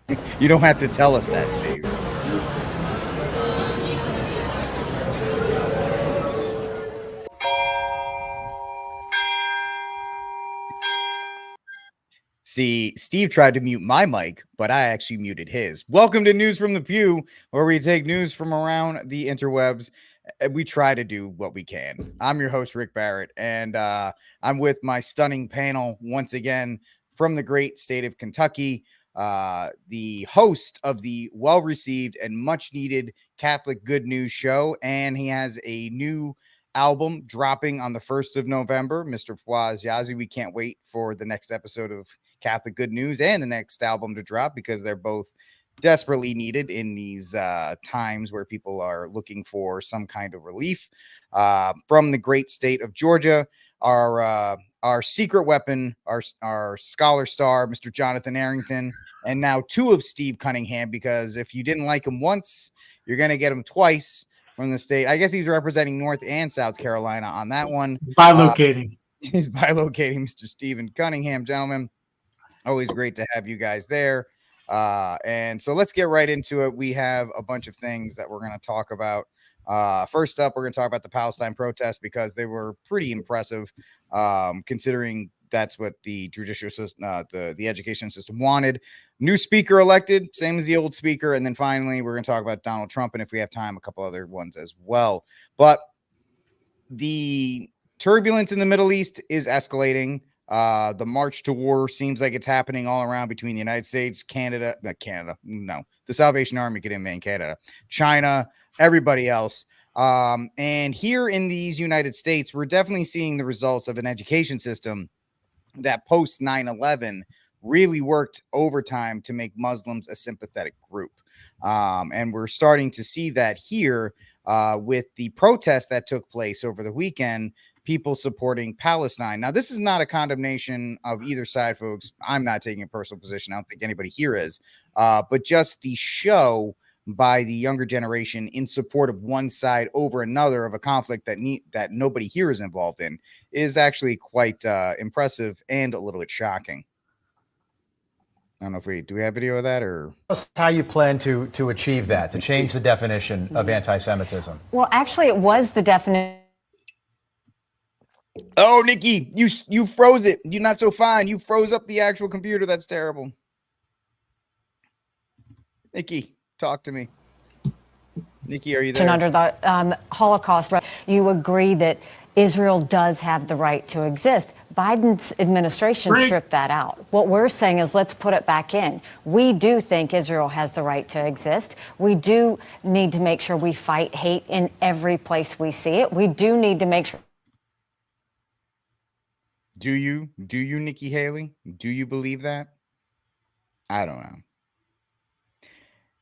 You don't have to tell us that, Steve. See, Steve tried to mute my mic, but I actually muted his. Welcome to News from the Pew, where we take news from around the interwebs. We try to do what we can. I'm your host, Rick Barrett, and I'm with my stunning panel once again from the great state of Kentucky, the host of the well received and much needed Catholic Good News show. And he has a new album dropping on the 1st of November, Mr. Fawaz Yasi. We can't wait for the next episode of Catholic Good News and the next album to drop because they're both desperately needed in these times where people are looking for some kind of relief. From the great state of Georgia, our secret weapon, our scholar star, Mr. Jonathan Arrington, and now two of Steve Cunningham, because if you didn't like him once, you're going to get him twice from the state. I guess he's representing North and South Carolina on that one. Bilocating. He's bilocating Mr. Stephen Cunningham, gentlemen. Always great to have you guys there. And so let's get right into it. We have a bunch of things that we're going to talk about. First up, we're going to talk about the Palestine protests because they were pretty impressive, considering that's what the judicial system, the education system wanted. New speaker elected, same as the old speaker. And then finally, we're going to talk about Donald Trump. And if we have time, a couple other ones as well. But the turbulence in the Middle East is escalating. The march to war seems like it's happening all around between the United States, the Salvation Army could invade Canada, China, everybody else. And here in these United States, we're definitely seeing the results of an education system that post 9/11 really worked overtime to make Muslims a sympathetic group. And we're starting to see that here with the protest that took place over the weekend, people supporting Palestine. Now, this is not a condemnation of either side, folks. I'm not taking a personal position. I don't think anybody here is. But just the show by the younger generation in support of one side over another of a conflict that nobody here is involved in is actually quite impressive and a little bit shocking. I don't know if do we have video of that or how you plan to achieve that, to change the definition of anti-Semitism? Well, actually, it was the definition. Oh, Nikki, you froze it. You're not so fine. You froze up the actual computer. That's terrible. Nikki, talk to me. Nikki, are you there? Under the Holocaust, you agree that Israel does have the right to exist. Biden's administration stripped that out. What we're saying is let's put it back in. We do think Israel has the right to exist. We do need to make sure we fight hate in every place we see it. We do need to make sure. Do you, Nikki Haley? Do you believe that? I don't know.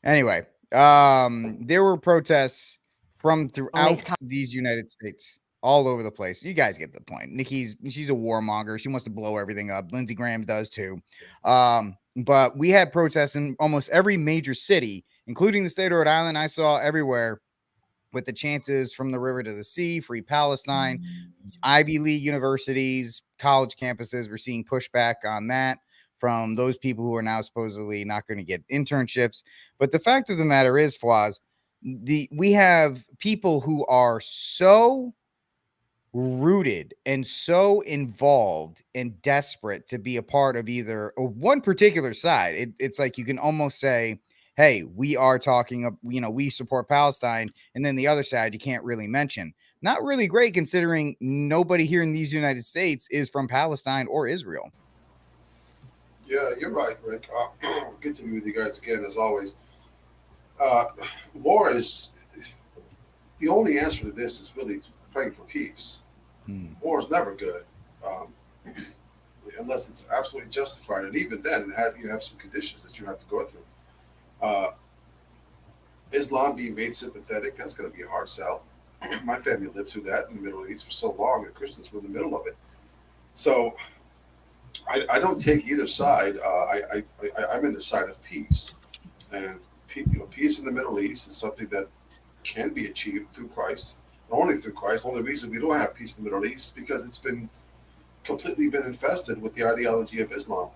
Anyway, there were protests from throughout these United States, all over the place. You guys get the point. She's a warmonger. She wants to blow everything up. Lindsey Graham does too. But we had protests in almost every major city, including the state of Rhode Island. I saw everywhere with the chances from the river to the sea, free Palestine, Ivy League universities, college campuses. We're seeing pushback on that from those people who are now supposedly not going to get internships. But the fact of the matter is, Fawaz, we have people who are so rooted and so involved and desperate to be a part of either or one particular side. It's like you can almost say, hey, we are talking, we support Palestine. And then the other side, you can't really mention. Not really great considering nobody here in these United States is from Palestine or Israel. Yeah, you're right, Rick. Good to be with you guys again, as always. War is the only answer to this is really praying for peace. War is never good unless it's absolutely justified. And even then, you have some conditions that you have to go through. Islam being made sympathetic, that's going to be a hard sell. My family lived through that in the Middle East for so long, and Christians were in the middle of it. So I don't take either side. I'm in the side of peace. And peace in the Middle East is something that can be achieved through Christ. Only through Christ. The only reason we don't have peace in the Middle East is because it's been completely infested with the ideology of Islam.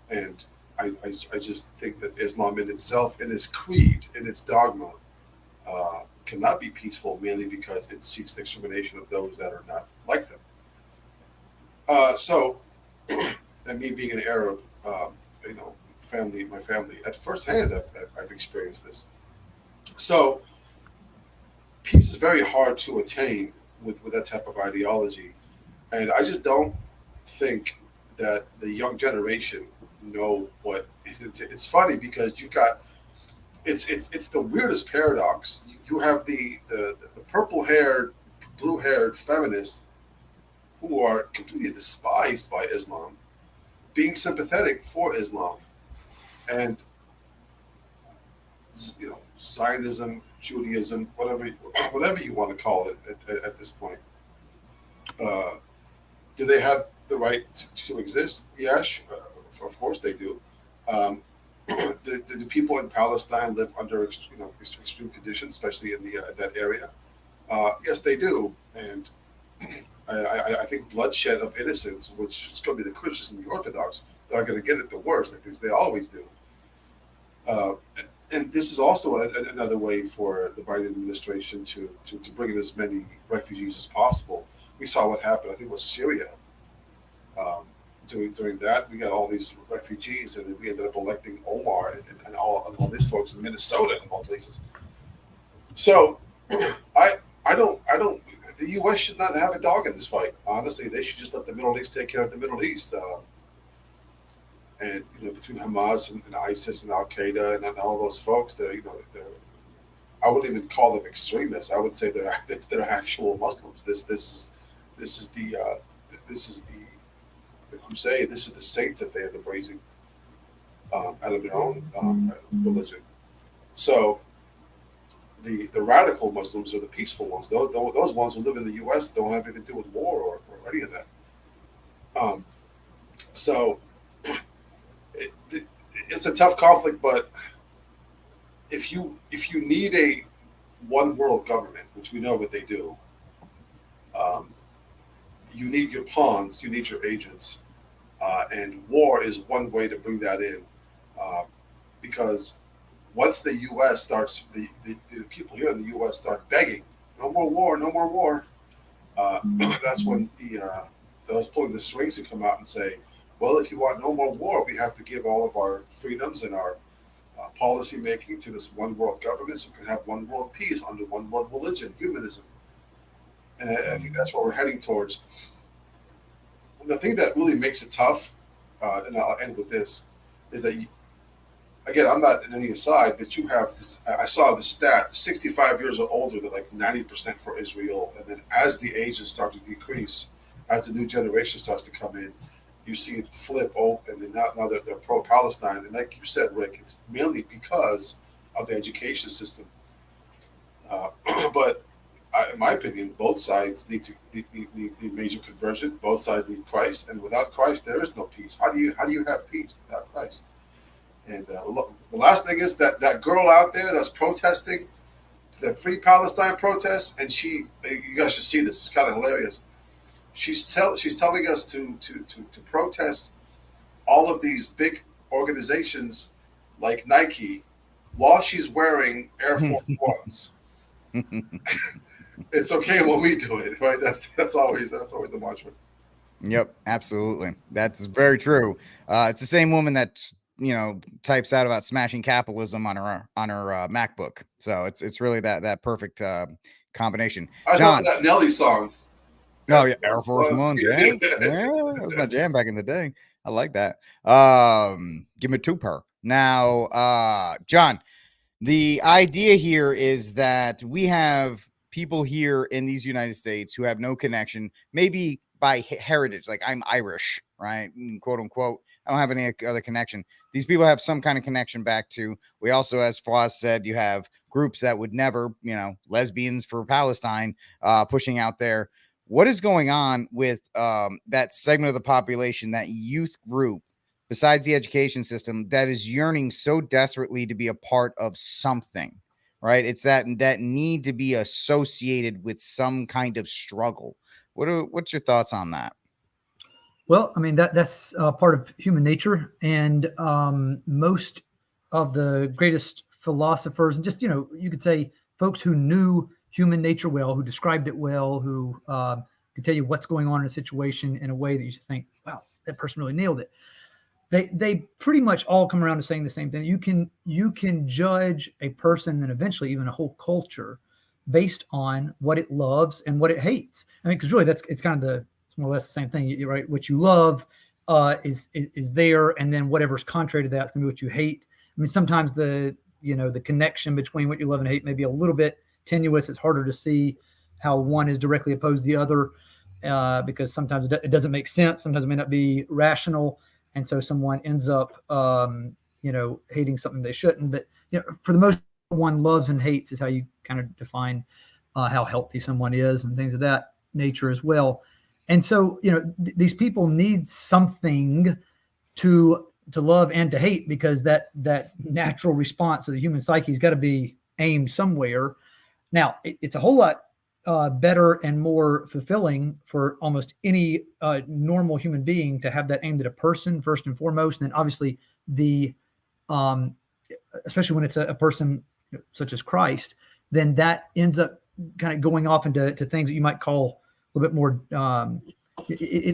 And I just think that Islam in itself, in its creed, in its dogma, cannot be peaceful merely because it seeks the extermination of those that are not like them. So, and me being an Arab, you know, my family, at first hand, I've experienced this. So, peace is very hard to attain with that type of ideology. And I just don't think that the young generation know what it's funny because you got it's the weirdest paradox. You have the purple haired, blue haired feminists who are completely despised by Islam, being sympathetic for Islam, and you know Zionism, Judaism, whatever you want to call it at this point. Uh, do they have the right to exist? Yes, of course they do. Um, do people in Palestine live under extreme conditions, especially in that area? Yes, they do, and I think bloodshed of innocence, which is going to be the Christians and the Orthodox, that are going to get it the worst, like they always do. Uh, and this is also another way for the Biden administration to bring in as many refugees as possible. We saw what happened, I think it was Syria. Um, during that, we got all these refugees, and then we ended up electing Omar and all these folks in Minnesota and all places. So, I don't. The U.S. should not have a dog in this fight. Honestly, they should just let the Middle East take care of the Middle East. And between Hamas and ISIS and Al Qaeda and all those folks, they're I wouldn't even call them extremists. I would say they're actual Muslims. This is this is the crusade. This is the saints that they end up raising out of their own religion. So the radical Muslims are the peaceful ones. Those ones who live in the U.S. don't have anything to do with war or any of that. Um, so it's a tough conflict, but if you need a one world government, which we know what they do, um, you need your pawns, you need your agents, and war is one way to bring that in, uh, because once the U.S. starts, the people here in the U.S. start begging, no more war, no more war. That's when those pulling the strings and come out and say, well, if you want no more war, we have to give all of our freedoms and our policy making to this one world government so we can have one world peace under one world religion, humanism. And I think that's what we're heading towards. The thing that really makes it tough, and I'll end with this, is that again, I'm not in any aside, but you have this, I saw the stat 65 years or older, they're like 90% for Israel. And then as the ages start to decrease, as the new generation starts to come in, you see it flip over, and then now they're pro Palestine. And like you said, Rick, it's mainly because of the education system. Uh, but in my opinion, both sides need major conversion. Both sides need Christ, and without Christ, there is no peace. How do you have peace without Christ? And the last thing is that girl out there that's protesting the Free Palestine protest, and you guys should see this. It's kind of hilarious. She's telling us to protest all of these big organizations like Nike while she's wearing Air Force Ones. It's okay when we do it, right? That's always the mantra. Yep, absolutely. That's very true. It's the same woman that types out about smashing capitalism on her MacBook. So it's really that perfect combination. I John, thought that Nelly song. no, yeah, Air Force Ones, yeah, that was my jam back in the day. I like that. Give me two per now, John. The idea here is that we have people here in these United States who have no connection, maybe by heritage, like I'm Irish, right? Quote unquote. I don't have any other connection. These people have some kind of connection back to. We also, as Fawaz said, you have groups that would never, lesbians for Palestine, pushing out there. What is going on with that segment of the population, that youth group, besides the education system, that is yearning so desperately to be a part of something, right? It's that need to be associated with some kind of struggle. What's your thoughts on that? Well, I mean, that's part of human nature, and most of the greatest philosophers, and just, you could say folks who knew human nature well, who described it well, who could tell you what's going on in a situation in a way that you just think, wow, that person really nailed it. They pretty much all come around to saying the same thing. You can judge a person and eventually even a whole culture based on what it loves and what it hates. I mean, because really it's kind of it's more or less the same thing, right? What you love is there, and then whatever's contrary to that is going to be what you hate. I mean, sometimes the connection between what you love and hate may be a little bit tenuous. It's harder to see how one is directly opposed to the other because sometimes it doesn't make sense. Sometimes it may not be rational. And so someone ends up, hating something they shouldn't. But for the most part, one loves and hates is how you kind of define how healthy someone is and things of that nature as well. And so, these people need something to love and to hate, because that natural response of the human psyche has got to be aimed somewhere. Now, it's a whole lot better and more fulfilling for almost any normal human being to have that aimed at a person first and foremost. And then obviously especially when it's a person such as Christ, then that ends up kind of going off into things that you might call a little bit more,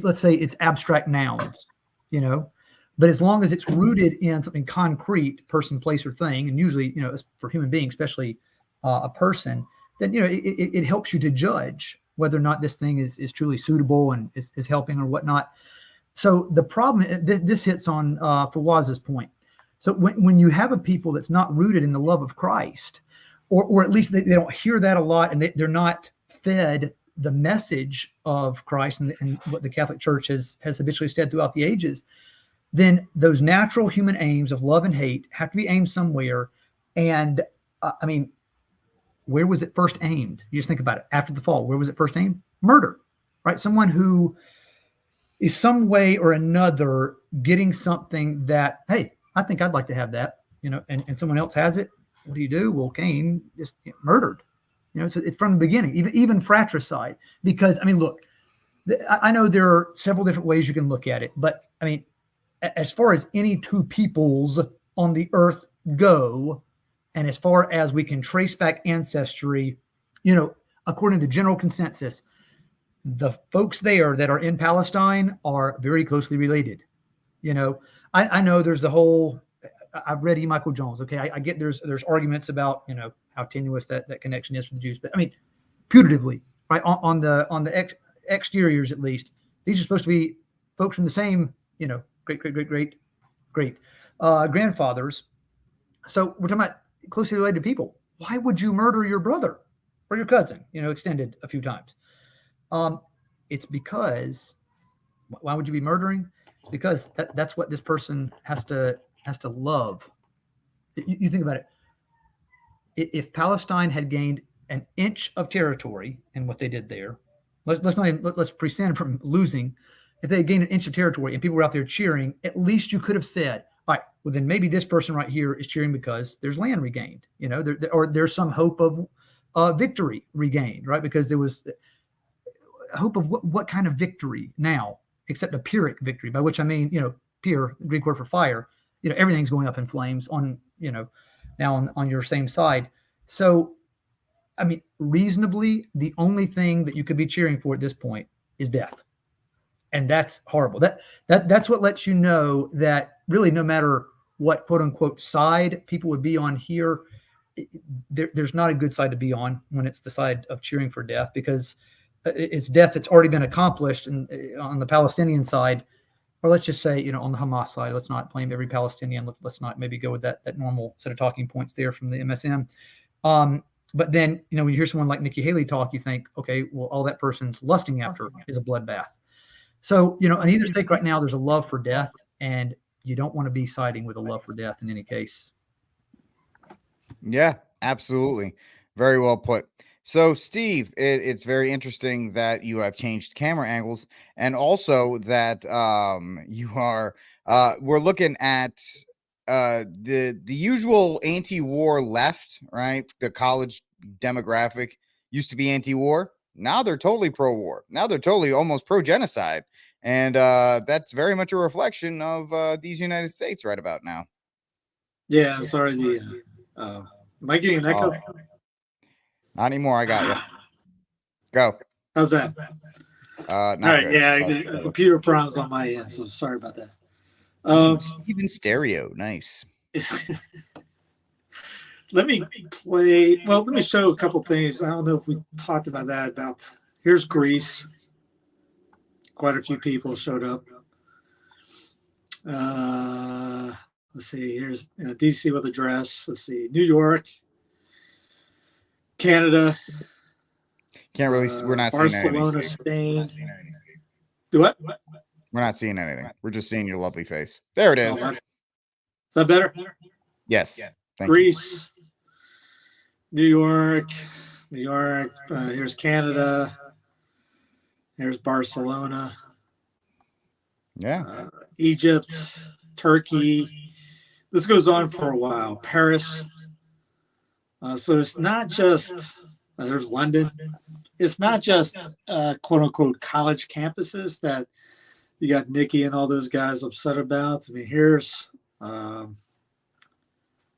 let's say it's abstract nouns, but as long as it's rooted in something concrete, person, place, or thing, and usually, for human beings, especially a person, then it helps you to judge whether or not this thing is truly suitable and is helping or whatnot. So the problem, this hits on Fawaz's point. So when you have a people that's not rooted in the love of Christ, or at least they don't hear that a lot, and they're not fed the message of Christ and what the Catholic Church has habitually said throughout the ages, then those natural human aims of love and hate have to be aimed somewhere. And I mean, where was it first aimed? You just think about it. After the fall, where was it first aimed? Murder, right? Someone who is some way or another getting something that, hey, I think I'd like to have that, and someone else has it. What do? Well, Cain just murdered, so it's from the beginning, even fratricide, because, I mean, look, I know there are several different ways you can look at it, but I mean, as far as any two peoples on the earth go, and as far as we can trace back ancestry, according to the general consensus, the folks there that are in Palestine are very closely related. I know there's the whole, I've read E. Michael Jones. Okay. I get there's arguments about, how tenuous that connection is for the Jews, but I mean, putatively, right, on the exteriors, at least, these are supposed to be folks from the same, great grandfathers. So we're talking about closely related people. Why would you murder your brother or your cousin, extended a few times? It's because, why would you be murdering? It's because that's what this person has to love. You think about it. If Palestine had gained an inch of territory in what they did there, let's prescind from losing. If they had gained an inch of territory and people were out there cheering, at least you could have said, all right, well, then maybe this person right here is cheering because there's land regained, or there's some hope of victory regained, right? Because there was hope of what kind of victory now, except a Pyrrhic victory, by which I mean, Pyr, the Greek word for fire, everything's going up in flames on, now on your same side. So, I mean, reasonably, the only thing that you could be cheering for at this point is death. And that's horrible. That's what lets you know that really, no matter what quote unquote side people would be on here, there's not a good side to be on when it's the side of cheering for death, because it's death that's already been accomplished on the Palestinian side, or let's just say, on the Hamas side. Let's not blame every Palestinian. Let's not maybe go with that normal set of talking points there from the MSM. But then, when you hear someone like Nikki Haley talk, you think, okay, well, all that person's lusting after is a bloodbath. So, on either side right now, there's a love for death, and you don't want to be siding with a love for death in any case. Yeah, absolutely. Very well put. So, Steve, it's very interesting that you have changed camera angles, and also that you are we're looking at the usual anti-war left, right? The college demographic used to be anti-war. Now they're totally pro-war. Now they're totally almost pro-genocide. And that's very much a reflection of these United States right about now. Yeah, sorry. Am I getting an echo? Not anymore. I got you. Go. How's that? Not All right. good. Yeah, the computer problems on my end, so sorry about that. Even stereo. Nice. Let me play. Well, let me show a couple things. I don't know if we talked about that. Here's Greece. Quite a few people showed up. Let's see. Here's DC with a dress. Let's see. New York, Canada. Can't really. We're not seeing anything. Barcelona, Spain. Do what? We're not seeing anything. We're just seeing your lovely face. There it is. Is that better? Yes. Thank Greece, New York. Here's Canada. Here's Barcelona. Yeah. Egypt, Turkey. This goes on for a while. Paris. So it's not just, there's London. It's not just quote unquote college campuses that you got Nikki and all those guys upset about. I mean, here's, I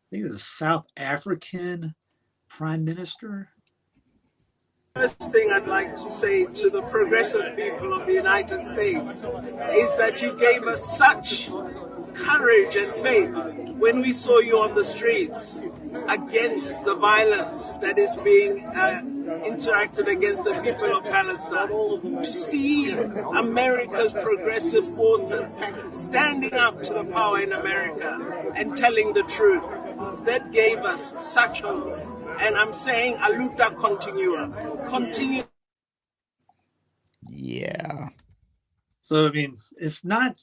think the South African Prime Minister. First thing I'd like to say to the progressive people of the United States is that you gave us such courage and faith when we saw you on the streets against the violence that is being interacted against the people of Palestine. To see America's progressive forces standing up to the power in America and telling the truth, that gave us such hope. And I'm saying, a luta continua. Continue. Yeah. So, I mean, it's not,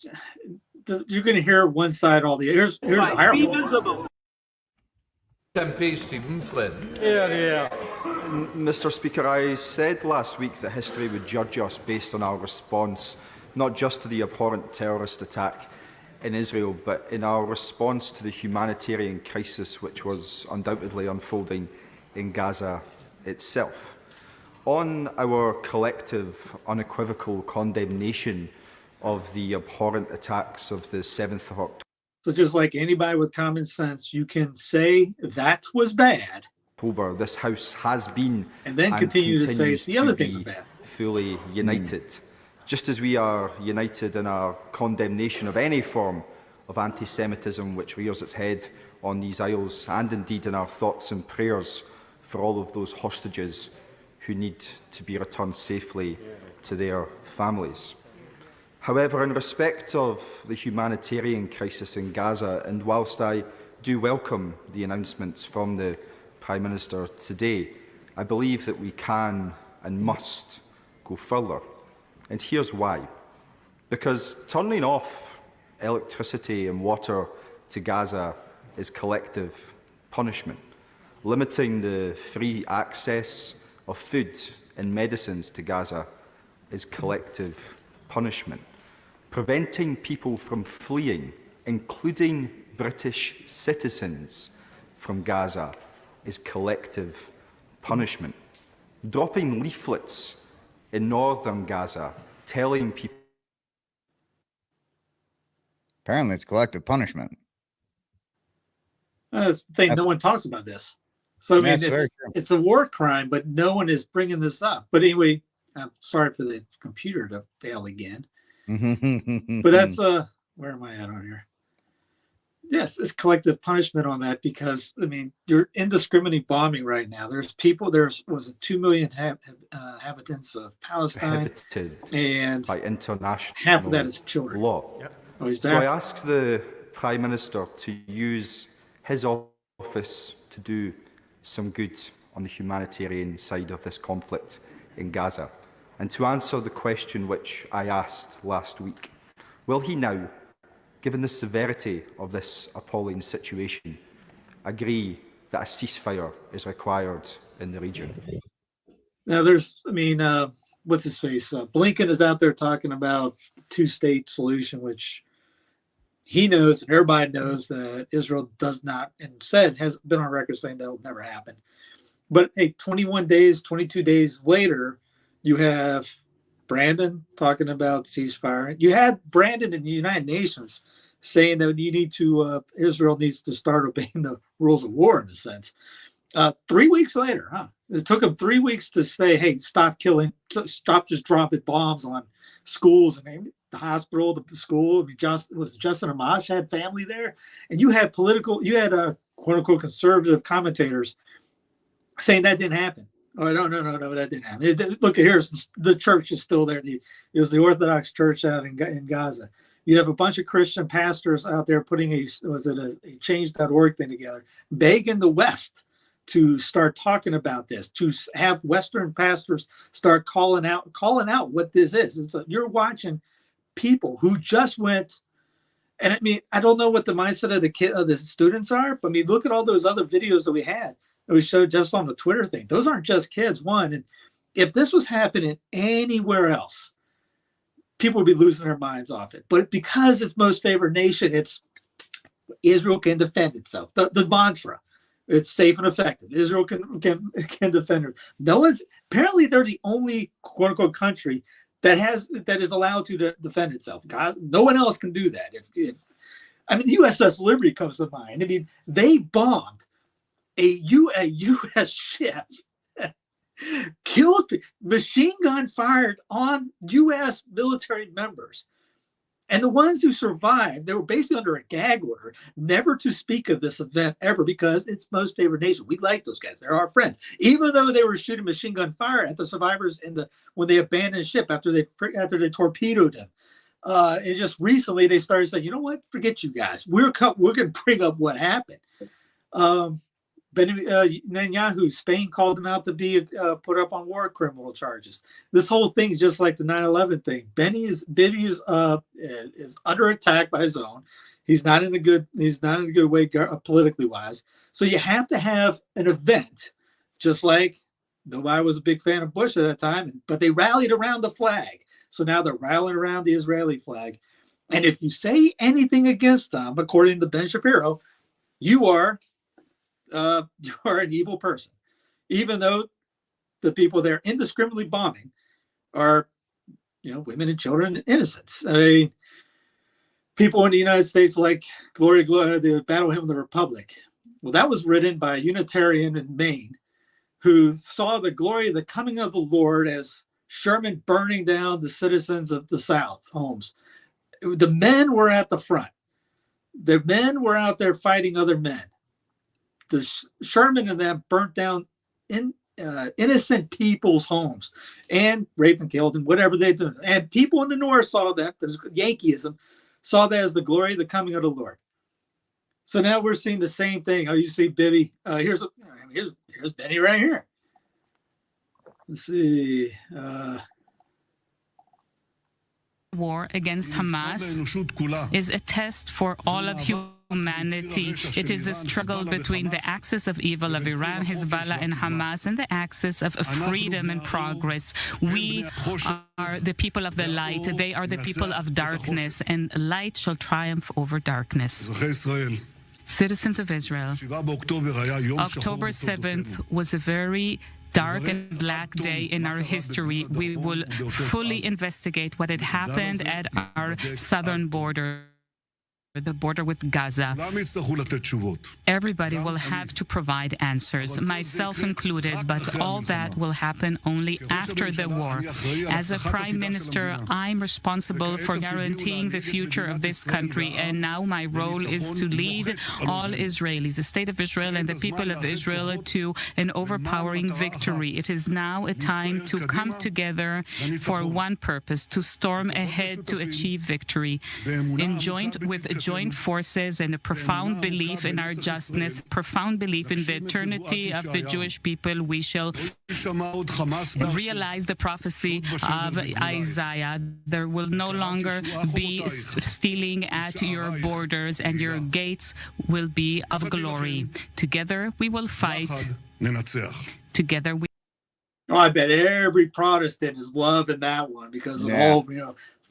you're going to hear one side all the, here's Be Ireland. visible. MP Stephen Flynn. Mr. Speaker, I said last week that history would judge us based on our response, not just to the abhorrent terrorist attack in Israel, but in our response to the humanitarian crisis which was undoubtedly unfolding in Gaza itself. On our collective, unequivocal condemnation of the abhorrent attacks of the 7th of October. So just like anybody with common sense, you can say that was bad. This House has been and then continue to say it's the other thing was bad. Fully united. Just as we are united in our condemnation of any form of anti-Semitism which rears its head on these isles, and indeed in our thoughts and prayers for all of those hostages who need to be returned safely to their families. However, in respect of the humanitarian crisis in Gaza, and whilst I do welcome the announcements from the Prime Minister today, I believe that we can and must go further. And here's why. Because turning off electricity and water to Gaza is collective punishment. Limiting the free access of food and medicines to Gaza is collective punishment. Preventing people from fleeing, including British citizens, from Gaza is collective punishment. Dropping leaflets in northern Gaza, telling people. Apparently, it's collective punishment. That's the thing. No one talks about this. So, I mean, it's a war crime, but no one is bringing this up. But anyway, I'm sorry for the computer to fail again. But that's, where am I at on here? Yes, it's collective punishment on that because, I mean, you're indiscriminate bombing right now. There's people, was a 2 million inhabitants of Palestine. And by international half of that is children. Law. Yep. Oh, so I asked the Prime Minister to use his office to do some good on the humanitarian side of this conflict in Gaza, and to answer the question which I asked last week. Will he now, given the severity of this appalling situation, agree that a ceasefire is required in the region? Now, what's his face? Blinken is out there talking about the two-state solution, which he knows and everybody knows that Israel does not, and has been on record saying that will never happen. But hey, 21 days, 22 days later, you have Brandon talking about ceasefire. You had Brandon in the United Nations saying that you need to Israel needs to start obeying the rules of war in a sense. 3 weeks later, it took them 3 weeks to say, hey, stop stop just dropping bombs on schools and the hospital, the school. I mean, Justin Amash had family there, and you had quote unquote conservative commentators saying that didn't happen. Oh, no, that didn't happen. Look, here's the church is still there. It was the Orthodox Church out in Gaza. You have a bunch of Christian pastors out there putting a change.org thing together, begging the West to start talking about this, to have Western pastors start calling out what this is. You're watching people who just went, and I mean, I don't know what the mindset of the students are, but I mean, look at all those other videos that we had that we showed just on the Twitter thing. Those aren't just kids, one. And if this was happening anywhere else, people would be losing their minds off it. But because it's most favored nation, it's Israel can defend itself. The mantra, it's safe and effective. Israel can defend it. Apparently they're the only quote unquote country that is allowed to defend itself. God, no one else can do that. I mean, the USS Liberty comes to mind. I mean, they bombed a U.S. ship, killed, machine gun fired on U.S. military members. And the ones who survived, they were basically under a gag order never to speak of this event ever because it's most favored nation. We like those guys. They're our friends. Even though they were shooting machine gun fire at the survivors when they abandoned the ship after they torpedoed them. And just recently they started saying, you know what? Forget you guys. We're going to bring up what happened. Netanyahu, Spain called him out to be put up on war criminal charges. This whole thing is just like the 9/11 thing. Bibi is under attack by his own. He's not in a good way politically wise. So you have to have an event, just like nobody was a big fan of Bush at that time, but they rallied around the flag. So now they're rallying around the Israeli flag. And if you say anything against them, according to Ben Shapiro, you are an evil person, even though the people they're indiscriminately bombing are, women and children and innocents. I mean, people in the United States like Glory, the Battle Hymn of the Republic. Well, that was written by a Unitarian in Maine who saw the glory of the coming of the Lord as Sherman burning down the citizens of the South homes. The men were at the front. The men were out there fighting other men. The Sherman and them burnt down innocent people's homes and raped and killed and whatever they did. And people in the North saw that, there's Yankeeism, saw that as the glory of the coming of the Lord. So now we're seeing the same thing. Oh, you see Bibi. Here's Benny right here. Let's see. War against Hamas is a test for all of humanity. It is a struggle between the axis of evil of Iran, Hezbollah, and Hamas, and the axis of freedom and progress. We are the people of the light. They are the people of darkness, and light shall triumph over darkness. Citizens of Israel, October 7th was a very dark and black day in our history. We will fully investigate what had happened at our southern border, the border with Gaza. Everybody will have to provide answers, myself included, but all that will happen only after the war. As a prime minister, I'm responsible for guaranteeing the future of this country, and now my role is to lead all Israelis, the state of Israel and the people of Israel, to an overpowering victory. It is now a time to come together for one purpose, to storm ahead to achieve victory. In joint forces and a profound belief in our justness, profound belief in the eternity of the Jewish people, we shall realize the prophecy of Isaiah. There will no longer be stealing at your borders, and your gates will be of glory. Together we will fight. Together we. Oh, I bet every Protestant is loving that one because of all,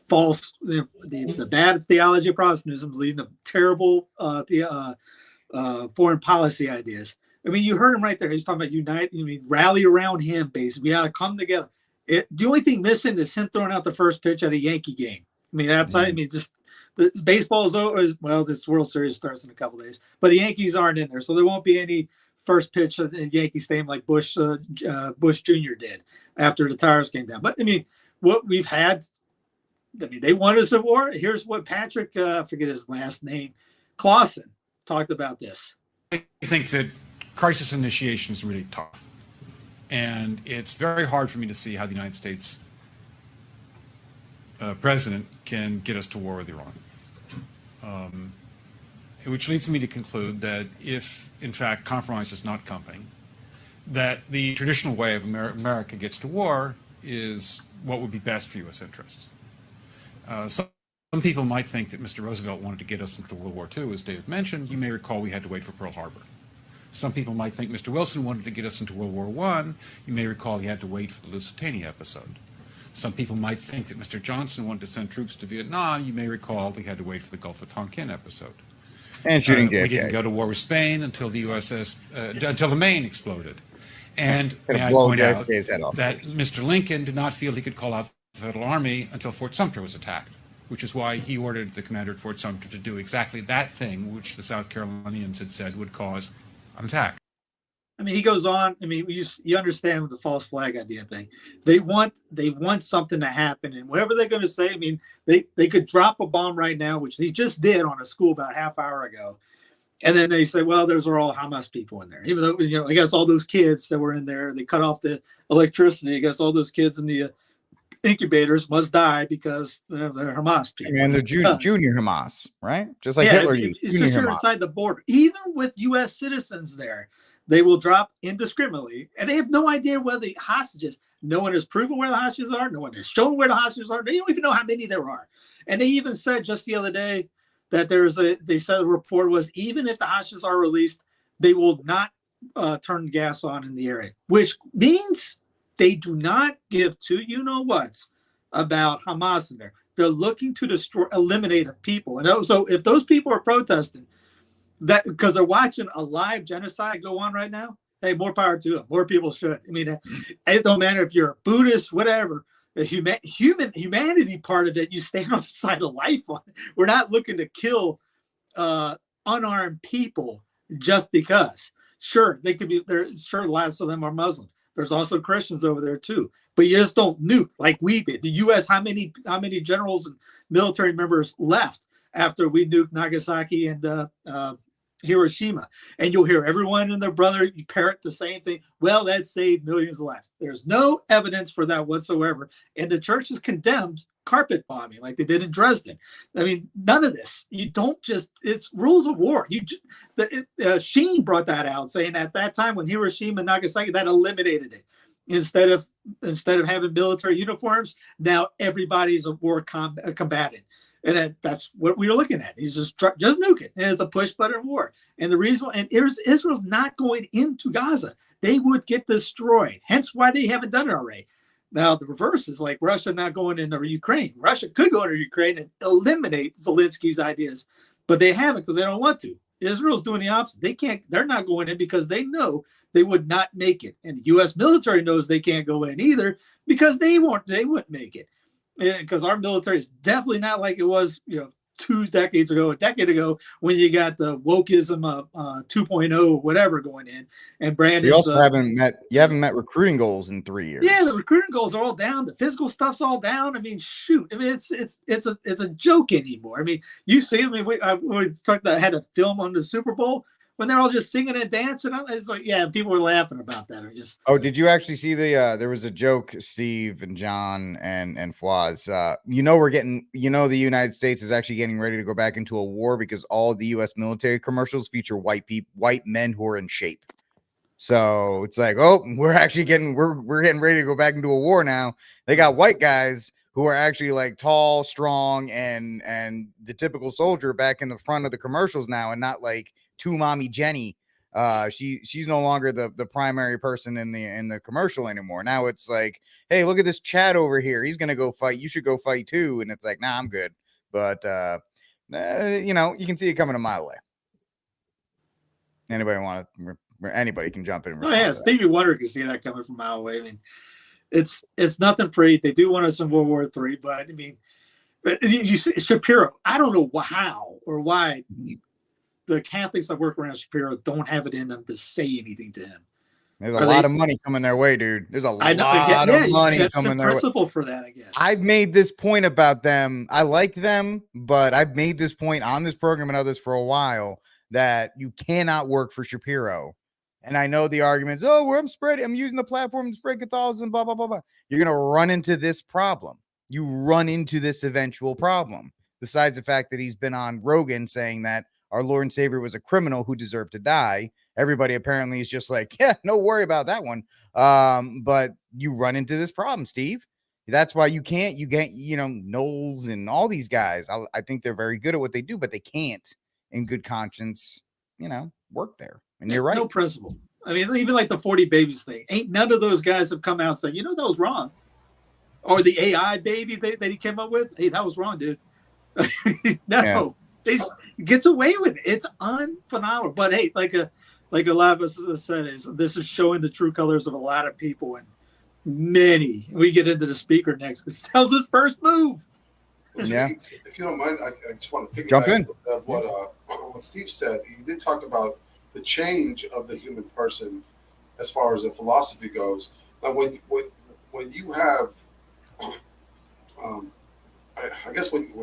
false, the bad theology of Protestantism is leading to terrible foreign policy ideas. I mean, you heard him right there. He's talking about unite. Rally around him, basically. We got to come together. The only thing missing is him throwing out the first pitch at a Yankee game. I mean, outside, I mean, just the baseball is over. Well, this World Series starts in a couple of days, but the Yankees aren't in there, so there won't be any first pitch in Yankee Stadium like Bush Jr. did after the tires came down. But I mean, what we've had, I mean, they want us at war. Here's what Patrick, I forget his last name, Clausen talked about this. I think that crisis initiation is really tough, and it's very hard for me to see how the United States president can get us to war with Iran. Which leads me to conclude that if, in fact, compromise is not coming, that the traditional way of America gets to war is what would be best for U.S. interests. Some people might think that Mr. Roosevelt wanted to get us into World War II, as David mentioned. You may recall we had to wait for Pearl Harbor. Some people might think Mr. Wilson wanted to get us into World War I. You may recall he had to wait for the Lusitania episode. Some people might think that Mr. Johnson wanted to send troops to Vietnam. You may recall we had to wait for the Gulf of Tonkin episode. And shooting JFK. We didn't go to war with Spain until the until the Maine exploded. And may I point out that Mr. Lincoln did not feel he could call out the Federal Army until Fort Sumter was attacked, which is why he ordered the commander at Fort Sumter to do exactly that thing which the South Carolinians had said would cause an attack. I mean, he goes on. I mean, you understand with the false flag idea thing. They want something to happen, and whatever they're going to say. I mean, they could drop a bomb right now, which they just did on a school about a half hour ago, and then they say, well, those are all Hamas people in there. Even though, you know, I guess all those kids that were in there, they cut off the electricity. I guess all those kids in the incubators must die because they're Hamas people. And they're junior Hamas, right? Just like Hitler used. It's just here inside the border. Even with U.S. citizens there, they will drop indiscriminately, and they have no idea where the hostages. No one has proven where the hostages are. No one has shown where the hostages are. They don't even know how many there are. And they even said just the other day that they said the report was even if the hostages are released, they will not turn gas on in the area, which means they do not give two you-know-whats about Hamas in there. They're looking to eliminate a people. And so if those people are protesting, that because they're watching a live genocide go on right now, hey, more power to them. More people should. I mean, it don't matter if you're a Buddhist, whatever. The humanity part of it, you stand on the side of life on it. We're not looking to kill unarmed people just because. Sure, they could be there. Sure, lots of them are Muslim. There's also Christians over there too. But you just don't nuke like we did. The U.S. How many generals and military members left after we nuked Nagasaki and Hiroshima? And you'll hear everyone and their brother parrot the same thing. Well, that saved millions of lives. There's no evidence for that whatsoever. And the church has condemned carpet bombing like they did in Dresden. I mean, none of this. You don't just, it's rules of war. Sheen brought that out, saying at that time when Hiroshima and Nagasaki, that eliminated it. Instead of having military uniforms, now everybody's a war combatant. And that's what we were looking at. He's just nuke it. And it's a push button war. And the reason, and Israel's not going into Gaza. They would get destroyed. Hence why they haven't done it already. Now, the reverse is like Russia not going into Ukraine. Russia could go into Ukraine and eliminate Zelensky's ideas, but they haven't because they don't want to. Israel's doing the opposite. They're not going in because they know they would not make it. And the U.S. military knows they can't go in either because they wouldn't make it. Because our military is definitely not like it was, 2 decades ago, a decade ago, when you got the wokeism 2.0, whatever going in. And Brandon, you also haven't met recruiting goals in 3 years. Yeah, the recruiting goals are all down. The physical stuff's all down. I mean, shoot. I mean, it's a joke anymore. I mean, you see. I mean, we talked about had a film on the Super Bowl when they're all just singing and dancing. It's like, yeah, people were laughing about that. Or just. Oh, did you actually see there was a joke, Steve and John and Fawaz. The United States is actually getting ready to go back into a war because all the U.S. military commercials feature white men who are in shape. So it's like, oh, we're getting ready to go back into a war now. They got white guys who are actually like tall, strong, and the typical soldier back in the front of the commercials now, and not like to Mommy Jenny. She's no longer the primary person in the commercial anymore. Now it's like, hey, look at this Chad over here. He's gonna go fight. You should go fight too. And it's like, nah, I'm good. But you can see it coming a mile away. Anybody can jump in. Oh yeah, Stevie Wonder can see that coming from a mile away. I mean, It's nothing pretty. They do want us in World War III, but I mean, but you see, Shapiro, I don't know how or why the Catholics that work around Shapiro don't have it in them to say anything to him. There's a lot of money coming their way, dude. There's a lot of money coming their way. Principle for that, I guess. I've made this point about them. I like them, but I've made this point on this program and others for a while that you cannot work for Shapiro. And I know the arguments, I'm using the platform to spread Catholicism, blah, blah, blah, blah. You're going to run into this problem. You run into this eventual problem. Besides the fact that he's been on Rogan saying that our Lord and Savior was a criminal who deserved to die. Everybody apparently is just like, yeah, no worry about that one. But you run into this problem, Steve. That's why you get, Knowles and all these guys. I think they're very good at what they do, but they can't in good conscience, work there. And you're right. No principle. I mean, even like the 40 babies thing, none of those guys have come out and said, that was wrong. Or the AI baby that he came up with. Hey, that was wrong, dude. No, he gets away with it. It's unphenomenal. But hey, like a lot of us said, this is showing the true colors of a lot of people, and many. We get into the speaker next because that was his first move. Yeah. If you don't mind, I just want to jump in. What Steve said. He did talk about the change of the human person as far as the philosophy goes. Now, when you have, I guess when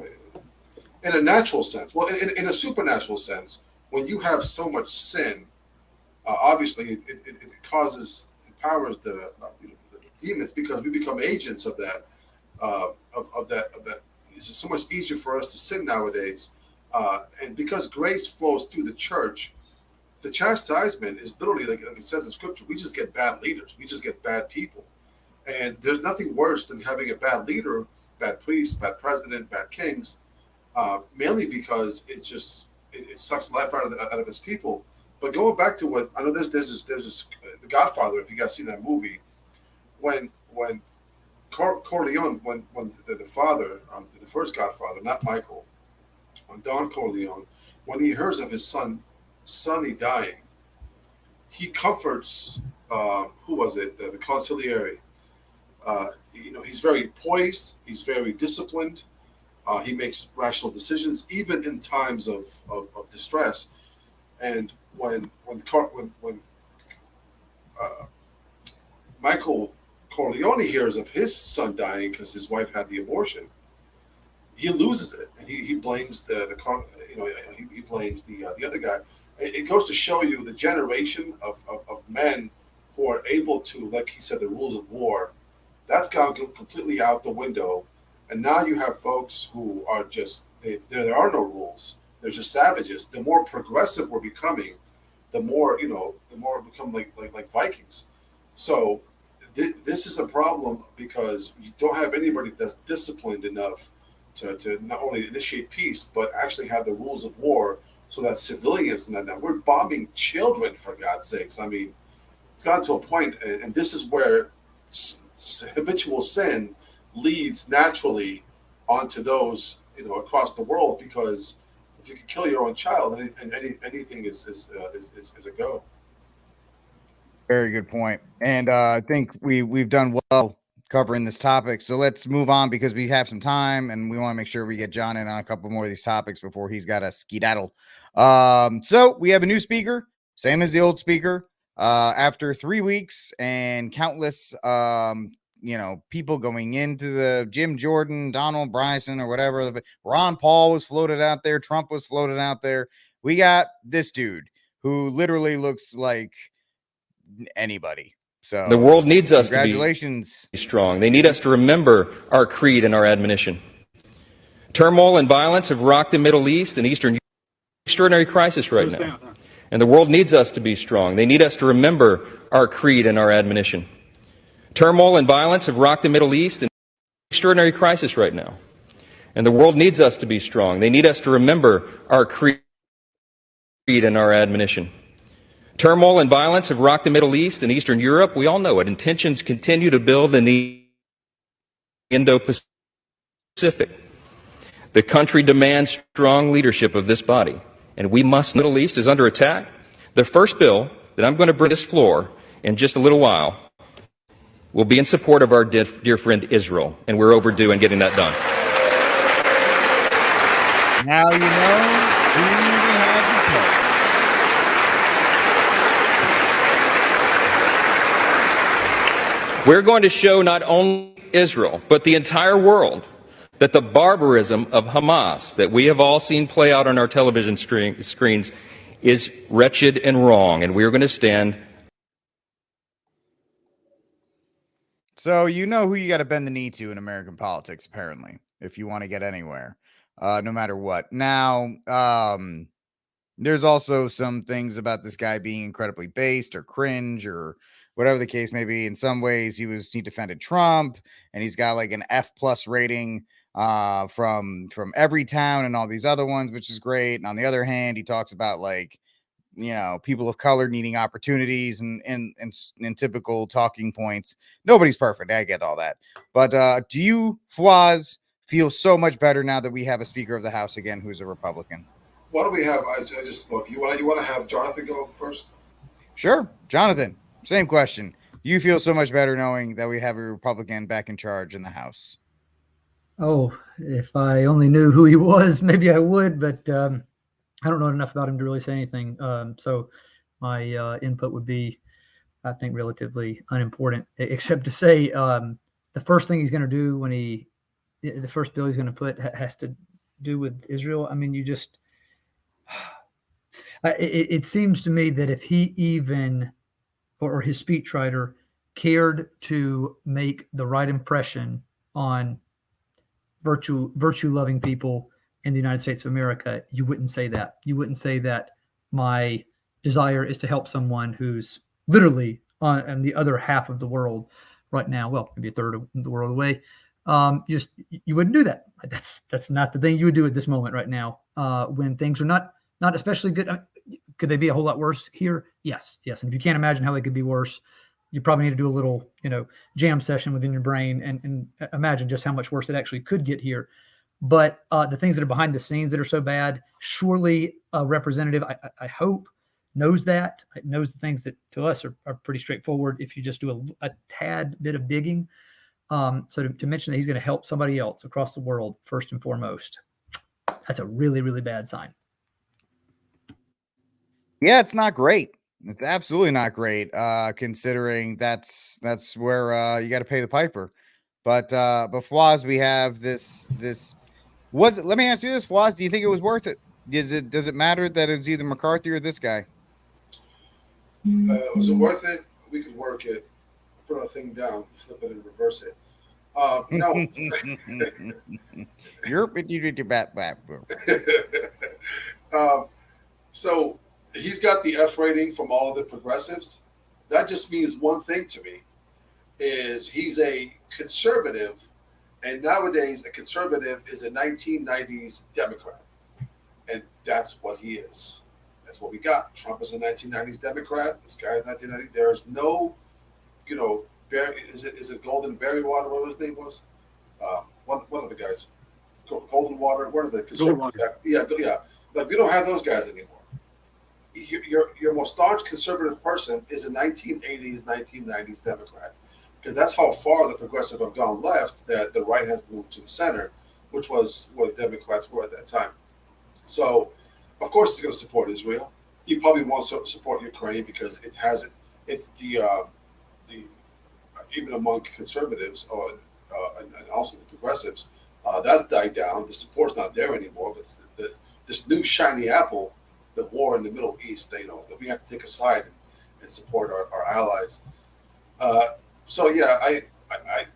in a natural sense, well, in a supernatural sense, when you have so much sin, obviously it empowers the demons, because we become agents of that. Of that. It's so much easier for us to sin nowadays, and because grace flows through the church, the chastisement is literally like it says in Scripture. We just get bad leaders. We just get bad people, and there's nothing worse than having a bad leader, bad priest, bad president, bad kings. Mainly because it sucks life out of his people. But going back to what I know, there's this The Godfather. If you guys seen that movie, when Corleone, when the father, the first Godfather, not Michael, when Don Corleone, when he hears of his sonny dying, he comforts who was it? The consigliere. He's very poised. He's very disciplined. He makes rational decisions, even in times of distress. And when Michael Corleone hears of his son dying because his wife had the abortion, he loses it, and he blames he blames the other guy. It goes to show you the generation of men who are able to, like he said, the rules of war. That's gone completely out the window. And now you have folks who are just, there are no rules. They're just savages. The more progressive we're becoming, the more we become like Vikings. So this is a problem because you don't have anybody that's disciplined enough to not only initiate peace, but actually have the rules of war so that civilians, now we're bombing children, for God's sakes. I mean, it's gotten to a point, and this is where habitual sin leads naturally onto those across the world, because if you can kill your own child, anything is a go. Very good point. And I think we've done well covering this topic. So let's move on, because we have some time and we want to make sure we get John in on a couple more of these topics before he's got a skedaddle. So we have a new speaker, same as the old speaker. After 3 weeks and countless people going into the Jim Jordan, Donald Bryson, or whatever. Ron Paul was floated out there. Trump was floated out there. We got this dude who literally looks like anybody. So the world needs us to be strong. They need us to remember our creed and our admonition. Turmoil and violence have rocked the Middle East and Eastern Europe. Extraordinary crisis right now. And the world needs us to be strong. They need us to remember our creed and our admonition. Turmoil and violence have rocked the Middle East and extraordinary crisis right now. And the world needs us to be strong. They need us to remember our creed and our admonition. Turmoil and violence have rocked the Middle East and Eastern Europe. We all know it. And tensions continue to build in the Indo-Pacific. The country demands strong leadership of this body. And we must. The Middle East is under attack. The first bill that I'm going to bring to this floor in just a little while will be in support of our dear friend Israel, and we're overdue in getting that done. Now you know who we have to play. We're going to show not only Israel, but the entire world that the barbarism of Hamas that we have all seen play out on our television screens is wretched and wrong, and we are going to stand. So you know who you got to bend the knee to in American politics, apparently, if you want to get anywhere, no matter what. Now, there's also some things about this guy being incredibly based or cringe or whatever the case may be. In some ways, he defended Trump, and he's got like an F+ rating from Everytown and all these other ones, which is great. And on the other hand, he talks about like, you know, people of color needing opportunities and typical talking points. Nobody's perfect. I get all that. But do you, Fawaz, feel so much better now that we have a Speaker of the House again who's a Republican? Why don't we have, I just spoke. You want to have Jonathan go first? Sure. Jonathan, same question. You feel so much better knowing that we have a Republican back in charge in the House? Oh, if I only knew who he was, maybe I would, but I don't know enough about him to really say anything. So my input would be, I think, relatively unimportant, except to say the first thing he's going to do when the first bill he's going to put has to do with Israel. I mean, it seems to me that if he even, or his speechwriter, cared to make the right impression on virtue-loving people in the United States of America, you wouldn't say that. You wouldn't say that my desire is to help someone who's literally on the other half of the world right now. Well, maybe a third of the world away. You wouldn't do that. That's not the thing you would do at this moment right now, when things are not especially good. I mean, could they be a whole lot worse here? Yes. And if you can't imagine how they could be worse, you probably need to do a little, jam session within your brain and imagine just how much worse it actually could get here. But the things that are behind the scenes that are so bad, surely a representative, I hope, knows that. It knows the things that to us are pretty straightforward if you just do a tad bit of digging. So to mention that he's going to help somebody else across the world, first and foremost, that's a really, really bad sign. Yeah, it's not great. It's absolutely not great, considering that's where you got to pay the piper. But Fawaz, we have this. Let me ask you this, Fawaz. Do you think it was worth it? Does it matter that it's either McCarthy or this guy? Was it worth it? We could work it, put our thing down, flip it, and reverse it. No. You're bat. So he's got the F rating from all of the progressives. That just means one thing to me, is he's a conservative, and nowadays a conservative is a 1990s Democrat, and that's what he is. That's what we got. Trump is a 1990s Democrat. This guy is 1990s. There's no, is it Golden Berrywater? What his name was? One of the guys, Golden Water. What are the conservatives? Yeah. Like we don't have those guys anymore. Your most staunch conservative person is a 1980s, 1990s Democrat, because that's how far the progressive have gone left, that the right has moved to the center, which was what the Democrats were at that time. So, of course, he's going to support Israel. He probably wants to support Ukraine because it's the even among conservatives and also the progressives, that's died down. The support's not there anymore. But this new shiny apple, the war in the Middle East, that we have to take a side and support our allies. So yeah, I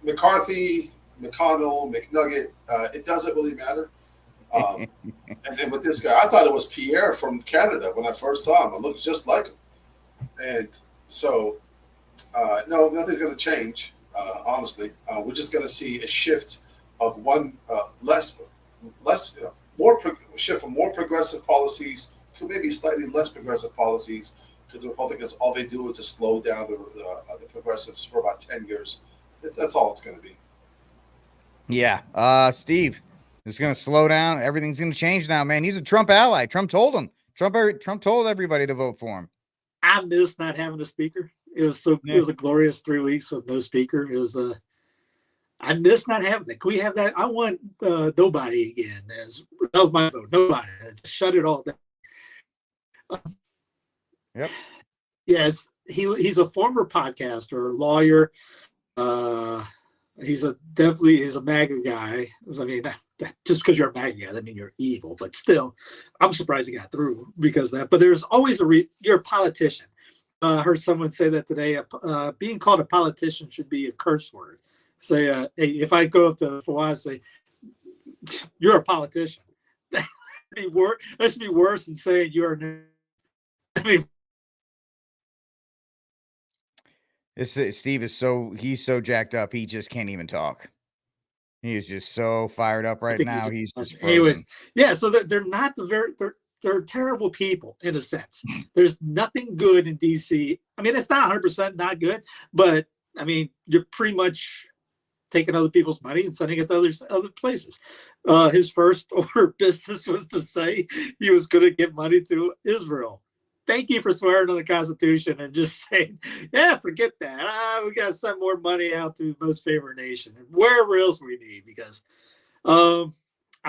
McCarthy, McConnell, McNugget, it doesn't really matter. And with this guy, I thought it was Pierre from Canada when I first saw him. It looks just like him. And so, no, nothing's going to change, honestly. We're just going to see a shift of shift from more progressive policies to maybe slightly less progressive policies, because the Republicans, all they do is just slow down the progressives for about 10 years. That's all it's going to be. Yeah. Steve, it's going to slow down. Everything's going to change now, man. He's a Trump ally. Trump told him. Trump told everybody to vote for him. I miss not having a speaker. It was so it was a glorious 3 weeks of no speaker. It was I miss not having that. Can we have that? I want nobody again. That was my vote. Nobody. Shut it all down. Yep. Yes, he's a former podcaster, lawyer. He's a MAGA guy. I mean, just because you're a MAGA guy, that means you're evil. But still, I'm surprised he got through because of that. But there's always you're a politician. I heard someone say that today. Being called a politician should be a curse word. Say, hey, if I go up to Fawaz and say, "You're a politician," that should be worse than saying you're. I mean. Steve is he's so jacked up he just can't even talk. He is just so fired up right now. He's just frozen. Anyways, yeah. So they're not they're terrible people in a sense. There's nothing good in DC. I mean, it's not 100% not good, but I mean, you're pretty much taking other people's money and sending it to other places. His first order of business was to say he was going to give money to Israel. Thank you for swearing on the Constitution and just saying, yeah, forget that. We got to send more money out to most favored nation and wherever else we need. Because I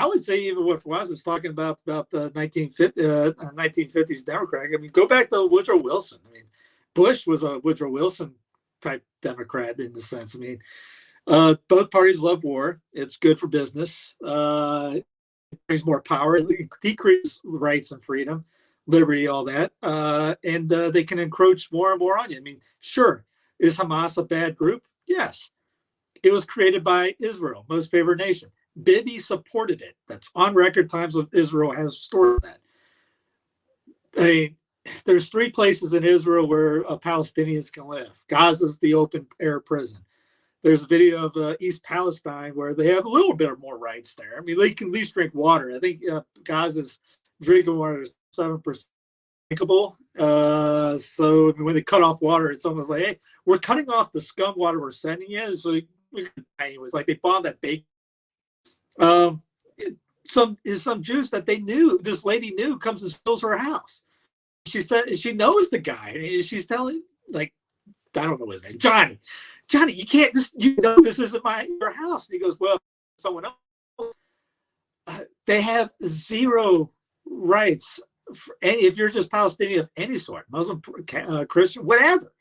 would say even what Fawaz was talking about the 1950s Democrat. I mean, go back to Woodrow Wilson. I mean, Bush was a Woodrow Wilson type Democrat in the sense. I mean, both parties love war. It's good for business. It brings more power. It decreases rights and freedom. Liberty, all that, and they can encroach more and more on you. I mean, sure, is Hamas a bad group? Yes. It was created by Israel, most favored nation. Bibi supported it. That's on record. Times of Israel has stored that. I mean, there's 3 places in Israel where Palestinians can live. Gaza's the open air prison. There's a video of East Palestine where they have a little bit more rights there. I mean, they can at least drink water. I think Gaza's drinking water is 7% drinkable. So when they cut off water, it's almost like, hey, we're cutting off the scum water we're sending you. So anyways, like they bombed that bacon. Some Jews that they knew, this lady knew, comes and steals her house. She said she knows the guy, and she's telling, like, I don't know his name, Johnny, you can't, this isn't your house. And he goes, well, someone else. They have 0 rights. If you're just Palestinian of any sort, Muslim, Christian, whatever,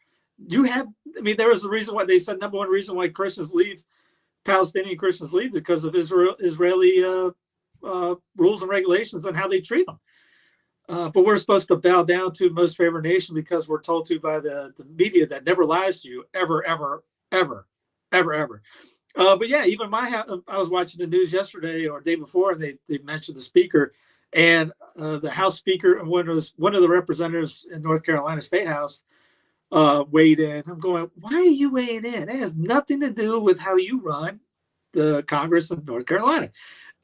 you have. I mean, there was the reason why they said number one reason why Christians leave, Palestinian Christians leave, because of Israeli rules and regulations on how they treat them. But we're supposed to bow down to most favored nation because we're told to by the media that never lies to you ever. But yeah, even I was watching the news yesterday or day before, and they mentioned the speaker. And the House Speaker and one of the representatives in North Carolina State House weighed in. I'm going, why are you weighing in? It has nothing to do with how you run the Congress of North Carolina.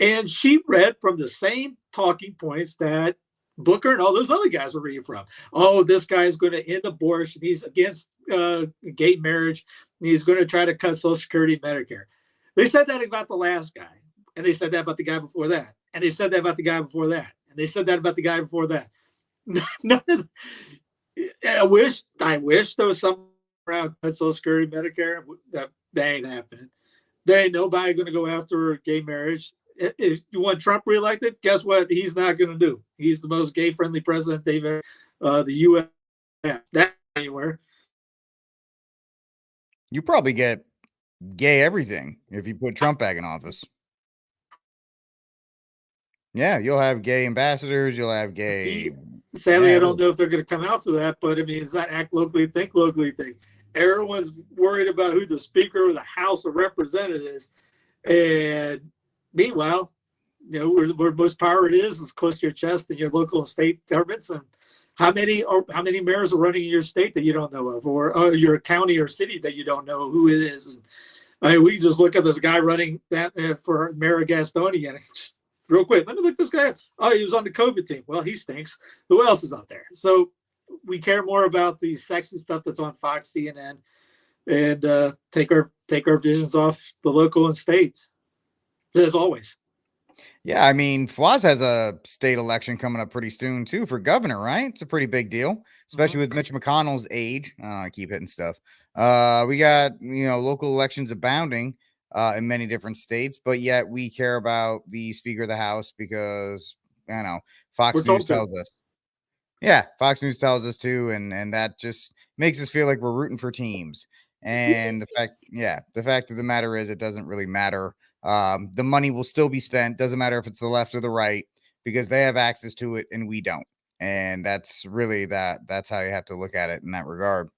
And she read from the same talking points that Booker and all those other guys were reading from. Oh, this guy's going to end abortion. He's against gay marriage. He's going to try to cut Social Security and Medicare. They said that about the last guy. And they said that about the guy before that. And they said that about the guy before that. And they said that about the guy before that. I wish there was something around Social Security, Medicare. That ain't happening. There ain't nobody going to go after gay marriage. If you want Trump reelected, guess what? He's not going to do. He's the most gay-friendly president they've ever, the U.S. That anywhere. You probably get gay everything if you put Trump back in office. Yeah, you'll have gay ambassadors. You'll have gay. Sadly, I don't know if they're going to come out for that, but I mean, it's not act locally, think locally thing. Everyone's worried about who the Speaker of the House of Representatives is, and meanwhile, you know, where most power is close to your chest in your local and state governments. And how many mayors are running in your state that you don't know of, or your county or city that you don't know who it is? And I mean, we just look at this guy running that for Mayor of Gastonia, and just real quick, let me look this guy up. Oh, he was on the COVID team. Well, he stinks. Who else is out there? So we care more about the sexy stuff that's on Fox, CNN, and take our visions off the local and state, as always. Yeah, I mean, Fawaz has a state election coming up pretty soon too for governor, right? It's a pretty big deal, especially with Mitch McConnell's age. I keep hitting stuff. We got local elections abounding in many different states, but yet we care about the Speaker of the House because Fox News tells us. Yeah, Fox News tells us to, and that just makes us feel like we're rooting for teams. And the fact of the matter is, it doesn't really matter. The money will still be spent. Doesn't matter if it's the left or the right, because they have access to it and we don't. And that's really that's how you have to look at it in that regard.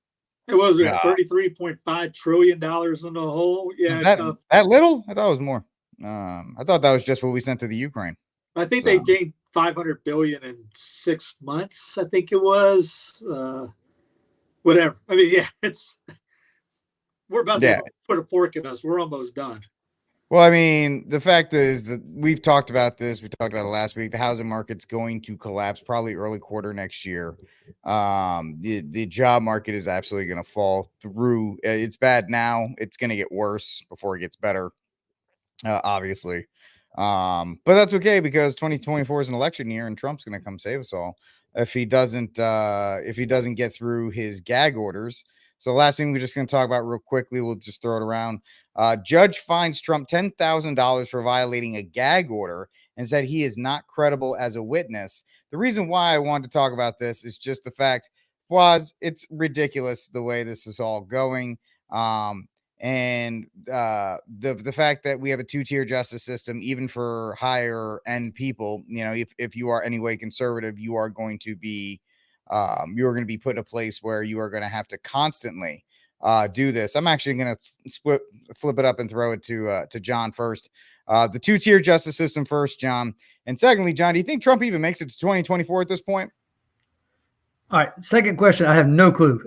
It was $33.5 trillion in the whole. Yeah, that little? I thought it was more. I thought that was just what we sent to the Ukraine. I think they gained 500 billion in 6 months. I think it was. Whatever. I mean, yeah, we're about to put a fork in us. We're almost done. Well, I mean, the fact is that we've talked about this. We talked about it last week. The housing market's going to collapse probably early quarter next year. The job market is absolutely going to fall through. It's bad now. It's going to get worse before it gets better, obviously. But that's okay, because 2024 is an election year and Trump's going to come save us all if he doesn't get through his gag orders. So the last thing we're just going to talk about real quickly, we'll just throw it around. Judge fines Trump $10,000 for violating a gag order and said he is not credible as a witness. The reason why I wanted to talk about this is just the fact it's ridiculous the way this is all going. And the fact that we have a two-tier justice system, even for higher end people, if you are anyway conservative, you are going to be put in a place where you are going to have to constantly do this. I'm actually going to flip it up and throw it to John first. The two-tier justice system first, John. And secondly, John, do you think Trump even makes it to 2024 at this point? All right. Second question, I have no clue.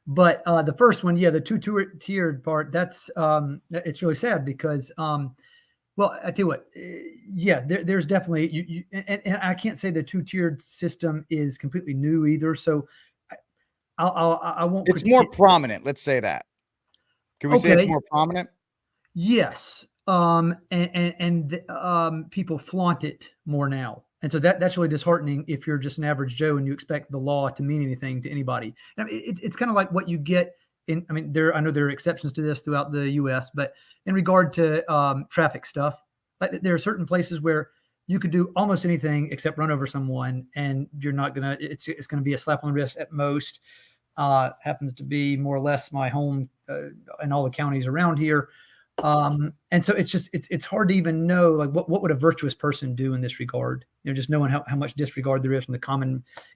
But the first one, the two-tiered part, it's really sad because, well, I tell you what, there's definitely, and I can't say the two-tiered system is completely new either. So I won't. It's more prominent. Let's say that. Can we say it's more prominent? Yes. And people flaunt it more now. And so that's really disheartening if you're just an average Joe and you expect the law to mean anything to anybody. I mean, it's kind of like what you get in. I mean, I know there are exceptions to this throughout the U.S., but in regard to traffic stuff, like there are certain places where you could do almost anything except run over someone, and you're not gonna. It's going to be a slap on the wrist at most. Happens to be more or less my home in all the counties around here. And so it's hard to even know, like, what would a virtuous person do in this regard? Just knowing how much disregard there is from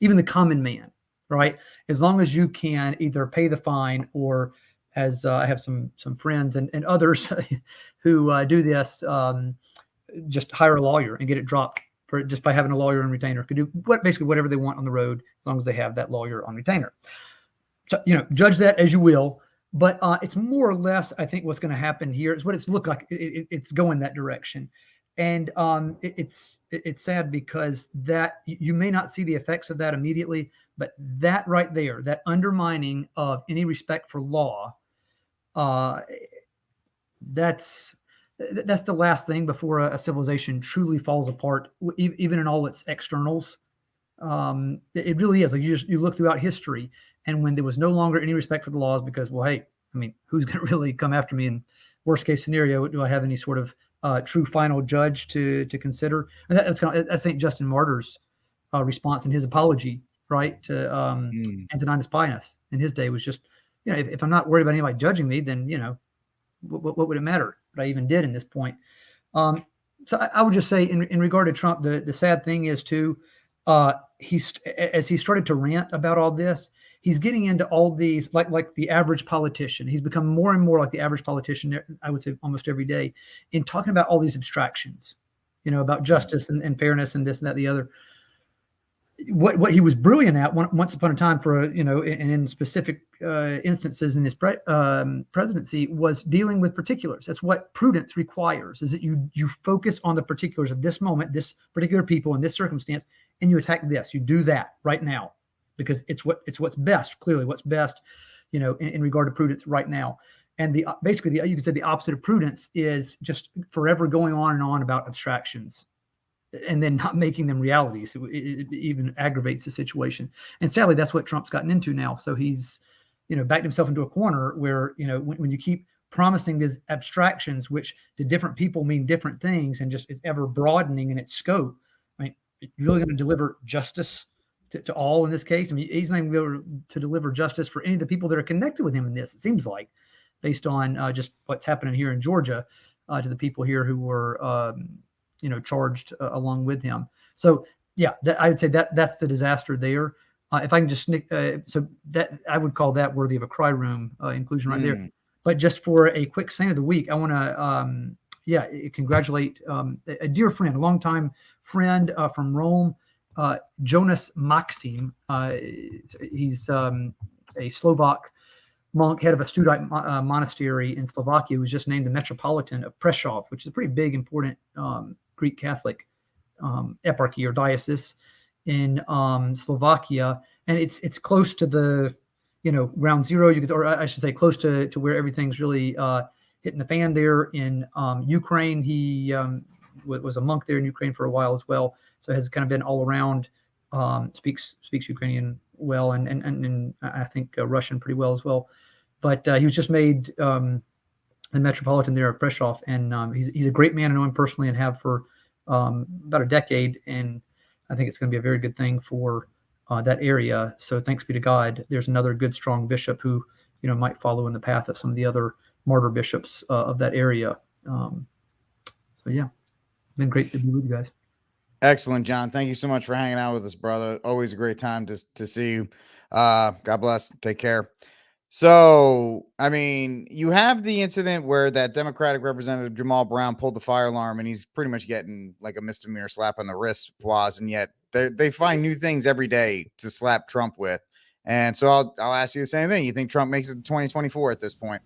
even the common man, right? As long as you can either pay the fine, or as I have some friends and others who do this, just hire a lawyer and get it dropped for just by having a lawyer on retainer. Could do basically whatever they want on the road, as long as they have that lawyer on retainer. So, judge that as you will. But it's more or less, I think, what's going to happen here is what it's looked like. It's going that direction. And it's sad because that you may not see the effects of that immediately, but that right there, that undermining of any respect for law, that's the last thing before a civilization truly falls apart, even in all its externals. It really is. Like you look throughout history, and when there was no longer any respect for the laws, because, well, hey, I mean, who's going to really come after me? In worst case scenario, do I have any sort of true final judge to consider? And that's St. Justin Martyr's response in his apology, right, to Antoninus Pius in his day, was just, if I'm not worried about anybody judging me, then what would it matter what I even did in this point? So I would just say, in regard to Trump, the sad thing is too, as he started to rant about all this, he's getting into all these, like the average politician. He's become more and more like the average politician, I would say almost every day, in talking about all these abstractions, about justice and fairness and this and that and the other. What he was brilliant at once upon a time in specific instances in his presidency, was dealing with particulars. That's what prudence requires, is that you focus on the particulars of this moment, this particular people in this circumstance, and you attack this. You do that right now, because it's what's best, clearly what's best, in regard to prudence right now. And basically, you could say the opposite of prudence is just forever going on and on about abstractions and then not making them realities. It even aggravates the situation. And sadly, that's what Trump's gotten into now. So he's, backed himself into a corner where, when you keep promising these abstractions, which to different people mean different things, and just it's ever broadening in its scope. I mean, you're really going to deliver justice to all in this case? I mean, he's not even going to deliver justice for any of the people that are connected with him in this, it seems like, based on just what's happening here in Georgia to the people here who were, charged along with him. So, yeah, I would say that's the disaster there. If I can just so that I would call that worthy of a cry room inclusion right there. But just for a quick saint of the week, I want to, congratulate a dear friend, a longtime friend from Rome, Jonas Maxim. He's a Slovak monk, head of a Studite monastery in Slovakia, who was just named the Metropolitan of Prešov, which is a pretty big, important Greek Catholic eparchy or diocese in Slovakia, and it's close to the ground zero. Or I should say, close to where everything's really hitting the fan there in Ukraine. He was a monk there in Ukraine for a while as well, so has kind of been all around. Speaks Ukrainian well, and I think Russian pretty well as well. But he was just made the Metropolitan there of Prešov, and he's a great man. I know him personally and have for about a decade, and I think it's going to be a very good thing for that area. So thanks be to God, there's another good, strong bishop who might follow in the path of some of the other martyr bishops of that area. So yeah, been great to be with you guys. Excellent, John. Thank you so much for hanging out with us, brother. Always a great time to see you. God bless. Take care. So, I mean, you have the incident where that Democratic Representative Jamal Brown pulled the fire alarm, and he's pretty much getting like a misdemeanor slap on the wrist, Fawaz, and yet they find new things every day to slap Trump with. And so I'll ask you the same thing. You think Trump makes it to 2024 at this point?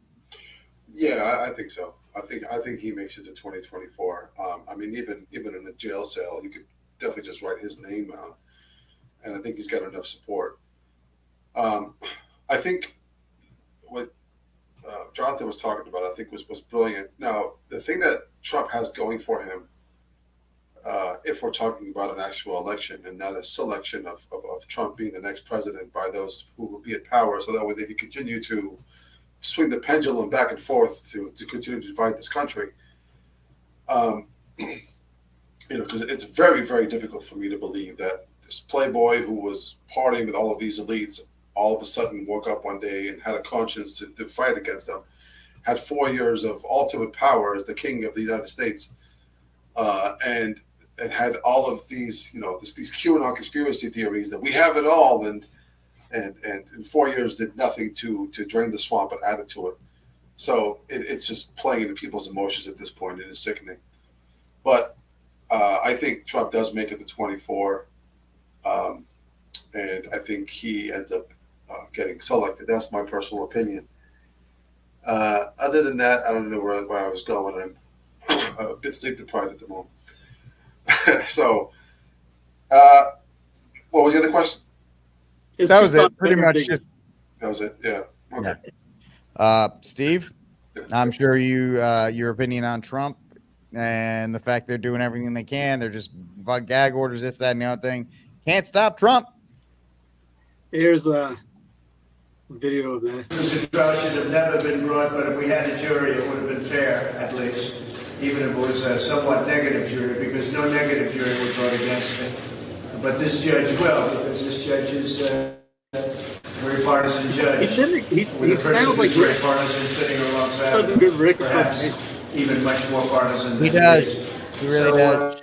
Yeah, I think so. I think he makes it to 2024. I mean, even in a jail cell, you could definitely just write his name out, and I think he's got enough support. I think what Jonathan was talking about, I think was brilliant. Now, the thing that Trump has going for him, if we're talking about an actual election and not a selection of Trump being the next president by those who will be in power, so that way they can continue to swing the pendulum back and forth to continue to divide this country. Because it's very, very difficult for me to believe that this playboy who was partying with all of these elites all of a sudden woke up one day and had a conscience to fight against them, had 4 years of ultimate power as the king of the United States, and had all of these, these QAnon conspiracy theories that we have it all, and in 4 years did nothing to drain the swamp and add it to it. So it's just playing into people's emotions at this point. It is sickening. But I think Trump does make it to 24. And I think he ends up getting selected. That's my personal opinion. Other than that, I don't know where I was going. I'm a bit sleep deprived at the moment. So, what was the other question? That was it. Pretty much just. That was it. Yeah. Okay. Yeah. Steve, I'm sure your opinion on Trump and the fact they're doing everything they can. They're just gag orders, this, that, and the other thing. Can't stop Trump. Here's a video of that. This trial should have never been brought, but if we had a jury, it would have been fair, at least, even if it was a somewhat negative jury, because no negative jury would vote against it. But this judge will, because this judge is a very partisan judge. He sounds like very partisan, sitting alongside sounds a good Rick, perhaps even much more partisan. He does. He really does.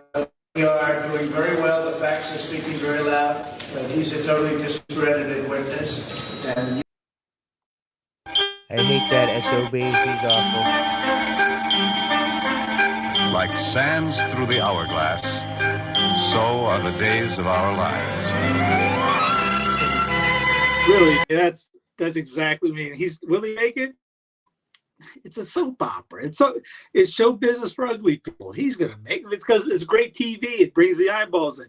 We are doing very well. The facts are speaking very loud. He's a totally discredited witness. And I hate that SOB. He's awful. Like sands through the hourglass, so are the days of our lives. Really, that's exactly me. Will he make it? It's a soap opera. It's show business for ugly people. He's gonna make it. It's because it's great TV. It brings the eyeballs in.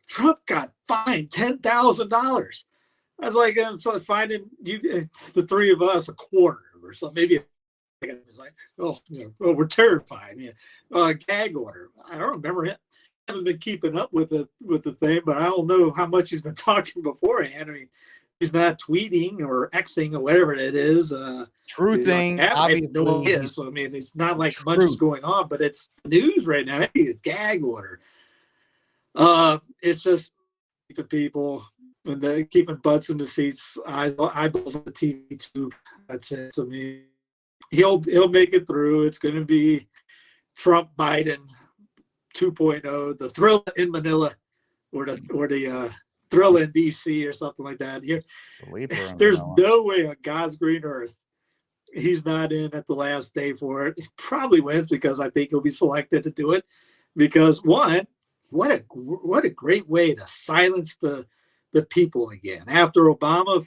Trump got fined $10,000. I was like, I'm sort of finding you, it's the three of us, a quarter or something, maybe It's like, oh, we're terrified. Gag order. I don't remember it. I haven't been keeping up with the thing, but I don't know how much he's been talking beforehand. I mean, he's not tweeting or Xing or whatever it is. True thing. Obviously, so I mean, it's not like much is going on, but it's news right now. Hey, gag order. It's just keeping people and they're keeping butts in the seats, eyeballs on the TV tube. That's it. I mean, he'll make it through. It's going to be Trump Biden 2.0, the thrill in Manila, or the thrill in DC or something like that. There's no way on God's green earth he's not in at the last day for it. He probably wins because I think he'll be selected to do it. Because one, what a great way to silence the people again. After Obama,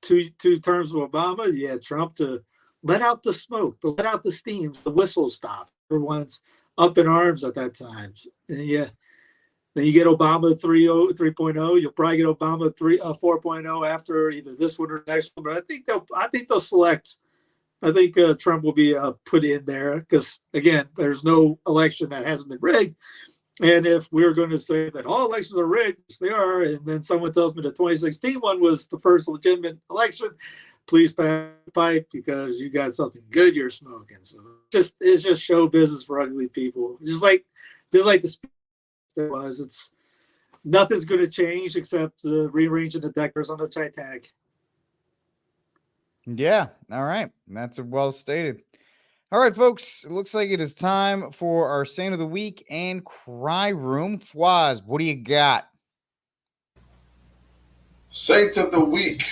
two terms of Obama, you had Trump to let out the smoke, to let out the steam, the whistle stop. Everyone's up in arms at that time. And then you get Obama 3.0. You'll probably get Obama 4.0 after either this one or the next one. But I think they'll select. I think Trump will be put in there because, again, there's no election that hasn't been rigged. And if we're going to say that all elections are rigged, which they are, and then someone tells me the 2016 one was the first legitimate election, please pass the pipe because you got something good you're smoking. So it's just show business for ugly people. Just like the speech there was. It's nothing's going to change except rearranging the deckers on the Titanic. Yeah. All right. That's well stated. All right, folks. It looks like it is time for our Saint of the Week and Cry Room. Fawaz, what do you got? Saint of the Week.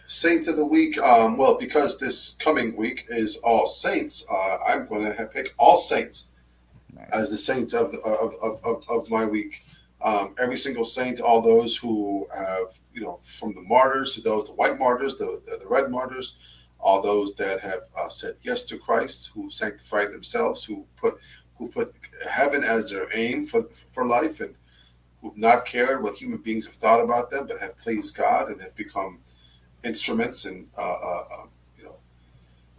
Saint of the Week. Well, because this coming week is All Saints, I'm going to pick All Saints as the saint of my week. Every single saint, all those who have, from the martyrs to those, the white martyrs, the red martyrs, all those that have said yes to Christ, who sanctified themselves, who put heaven as their aim for life, and who've not cared what human beings have thought about them, but have pleased God and have become instruments and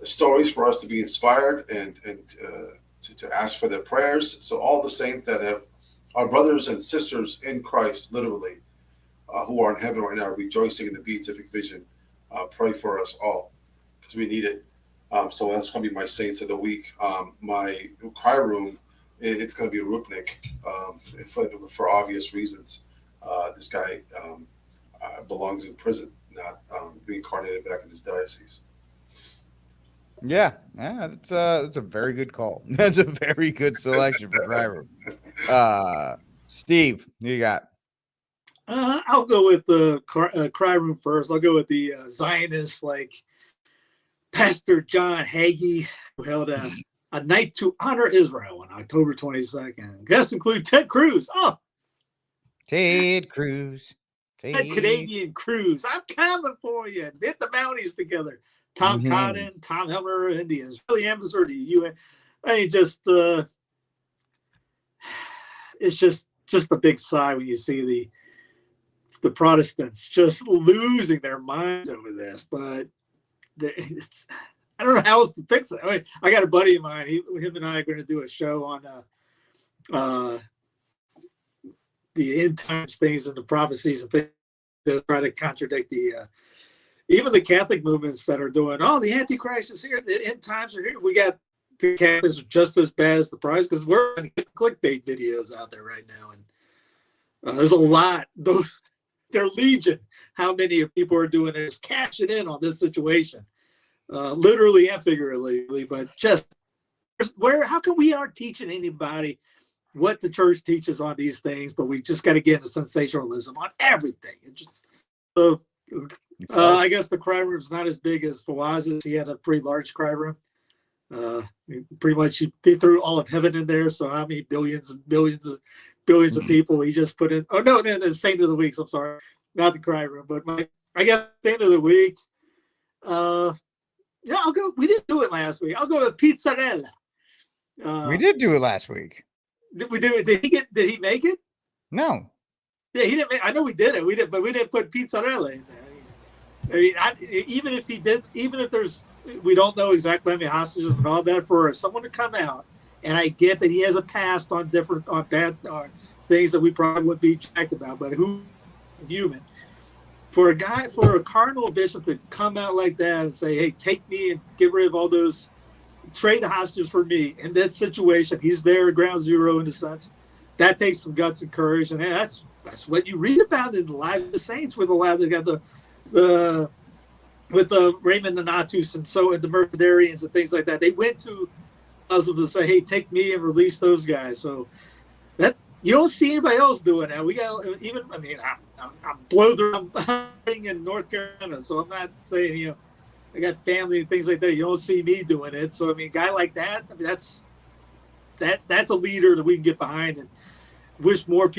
stories for us to be inspired and to ask for their prayers. So all the saints that have our brothers and sisters in Christ, literally, who are in heaven right now, rejoicing in the beatific vision, pray for us all because we need it. So that's going to be my saints of the week. My cry room, it's going to be a Rupnik for obvious reasons. This guy belongs in prison, not reincarnated back in his diocese. Yeah, that's a very good call. That's a very good selection for cry room. Steve, who you got? I'll go with the cry room first. I'll go with the Zionist, like Pastor John Hagee, who held a night to honor Israel on October 22nd. Guests include Ted Cruz. Ted Cruz. Ted Canadian Cruz. I'm coming for you. Get the Mounties together. Tom Cotton, Tom Helmer, and the Israeli ambassador to the UN. I mean, it's just a big sigh when you see the Protestants just losing their minds over this. But I don't know how else to fix it. I mean, I got a buddy of mine. Him and I are going to do a show on the end times things and the prophecies and things that try to contradict even the Catholic movements that are doing, the Antichrist is here, the end times are here. We got the Catholics are just as bad as the prize because we're going to get clickbait videos out there right now. And there's a lot. They're legion. How many people are doing it is cashing in on this situation, literally and figuratively. But how come we aren't teaching anybody what the church teaches on these things, but we just got to get into sensationalism on everything. I guess the cry room's not as big as Fawaz's. He had a pretty large cry room. Pretty much he threw all of heaven in there. So how many billions and billions of people he just put in? Oh no, the Saint of the Week. I'm sorry, not the cry room, but I guess Saint of the Week. I'll go. We didn't do it last week. I'll go with Pizzarella. We did do it last week. Did we do it? Did he make it? No. Yeah, he didn't. I know we did it. But we didn't put Pizzarella in there. I mean, even if he did, even if we don't know exactly how many hostages and all that, for someone to come out, and I get that he has a past on bad things that we probably wouldn't be checked about, but who human. For a cardinal bishop to come out like that and say, hey, take me and get rid of all those, trade the hostages for me in that situation, he's there at ground zero in a sense. That takes some guts and courage, and that's what you read about in the lives of the saints with a lot of the Raymond Donatus and the Mercedarians and things like that. They went to Muslims and say, hey, take me and release those guys. So that you don't see anybody else doing that. We got I'm blown. I'm in North Carolina, so I'm not saying I got family and things like that. You don't see me doing it. So I mean, a guy like that, I mean, that's a leader that we can get behind, and wish more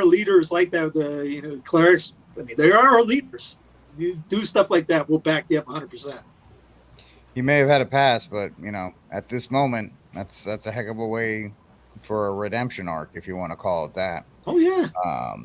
leaders like that. The clerics. I mean, they are our leaders. You do stuff like that, we'll back you up 100%. He may have had a past, but at this moment, that's a heck of a way for a redemption arc, if you want to call it that. Oh yeah. I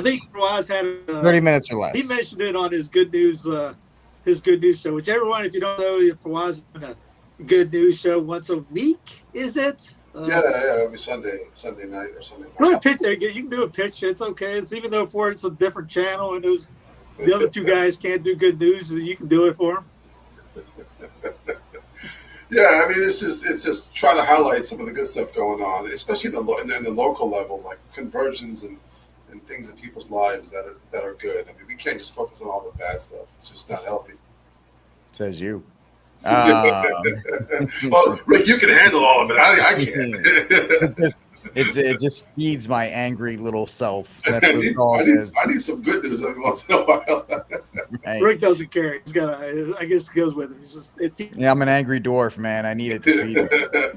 think Fawaz had 30 minutes or less. He mentioned it on his good news show. Which everyone, if you don't know, Fawaz is doing a good news show once a week. Is it? Every Sunday night or Sunday morning. You can do a pitch. It's okay. It's even though it's a different channel and the other two guys can't do good news, you can do it for them. Yeah, I mean, it's just trying to highlight some of the good stuff going on, especially in the local level, like conversions and things in people's lives that are good. I mean, we can't just focus on all the bad stuff. It's just not healthy. Says you. Well, Rick, you can handle all of it. I can't. It just feeds my angry little self. That's I need some good news every once in a while. Right. Rick doesn't care. He's got. I guess it goes with him. I'm an angry dwarf, man. I need it to feed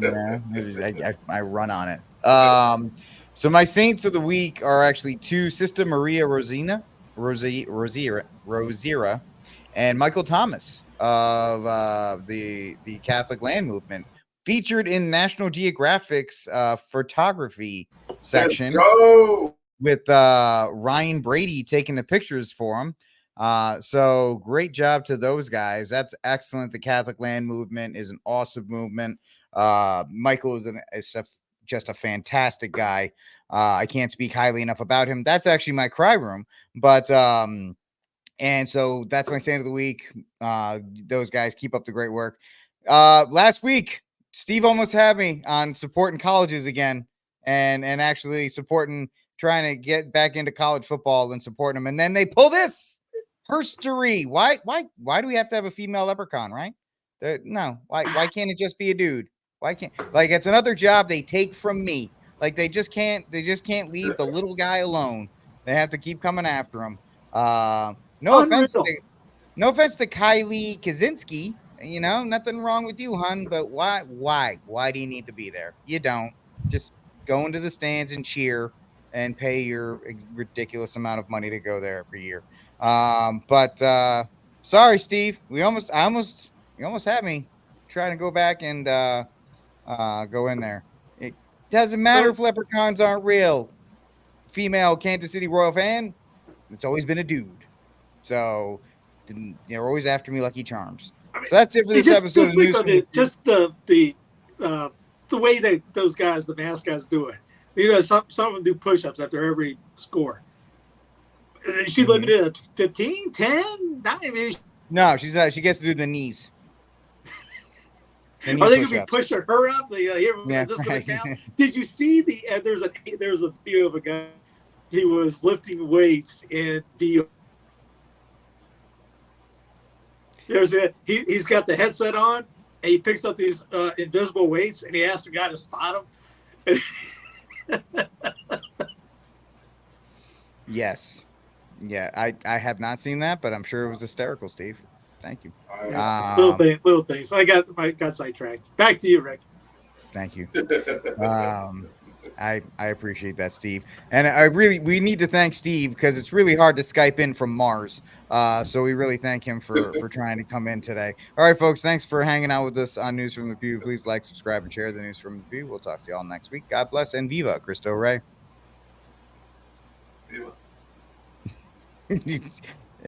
me. I run on it. So my saints of the week are actually two: Sister Maria Rosira, and Michael Thomas of the Catholic Land Movement, featured in National Geographic's photography section. Let's go! With Ryan Brady taking the pictures for him. So great job to those guys. That's excellent. The Catholic Land Movement is an awesome movement. Michael is just a fantastic guy. I can't speak highly enough about him. That's actually my cry room, but and so that's my saint of the week. Those guys keep up the great work. Last week, Steve almost had me on supporting colleges again and actually trying to get back into college football and supporting them. And then they pull this herstory. Why do we have to have a female leprechaun, right? No. Why can't it just be a dude? Why can't, it's another job they take from me. They just can't leave the little guy alone. They have to keep coming after him. No offense to Kylie Kaczynski, nothing wrong with you, hun, but why do you need to be there? You don't. Just go into the stands and cheer and pay your ridiculous amount of money to go there every year. But sorry, Steve, you almost had me trying to go back and go in there. It doesn't matter if leprechauns aren't real. Female Kansas City Royal fan, it's always been a dude. So they're always after me, Lucky Charms. So that's it for this episode of News. Just the way that those guys, the mask guys, do it. Some of them do push-ups after every score. Is she limited at 15, 10? No, she's not. She gets to do the knees. Are they going to be pushing her up? Count? Did you see there's a video of a guy. He was lifting weights in VR. He's got the headset on, and he picks up these invisible weights, and he asks the guy to spot them. Yes. Yeah, I have not seen that, but I'm sure it was hysterical, Steve. Thank you. Little things. I got sidetracked. Back to you, Rick. Thank you. I appreciate that, Steve. And we need to thank Steve because it's really hard to Skype in from Mars. So we really thank him for trying to come in today. All right, folks, thanks for hanging out with us on News from the Pew. Please like, subscribe, and share the News from the Pew. We'll talk to you all next week. God bless and viva Cristo Rey. Viva.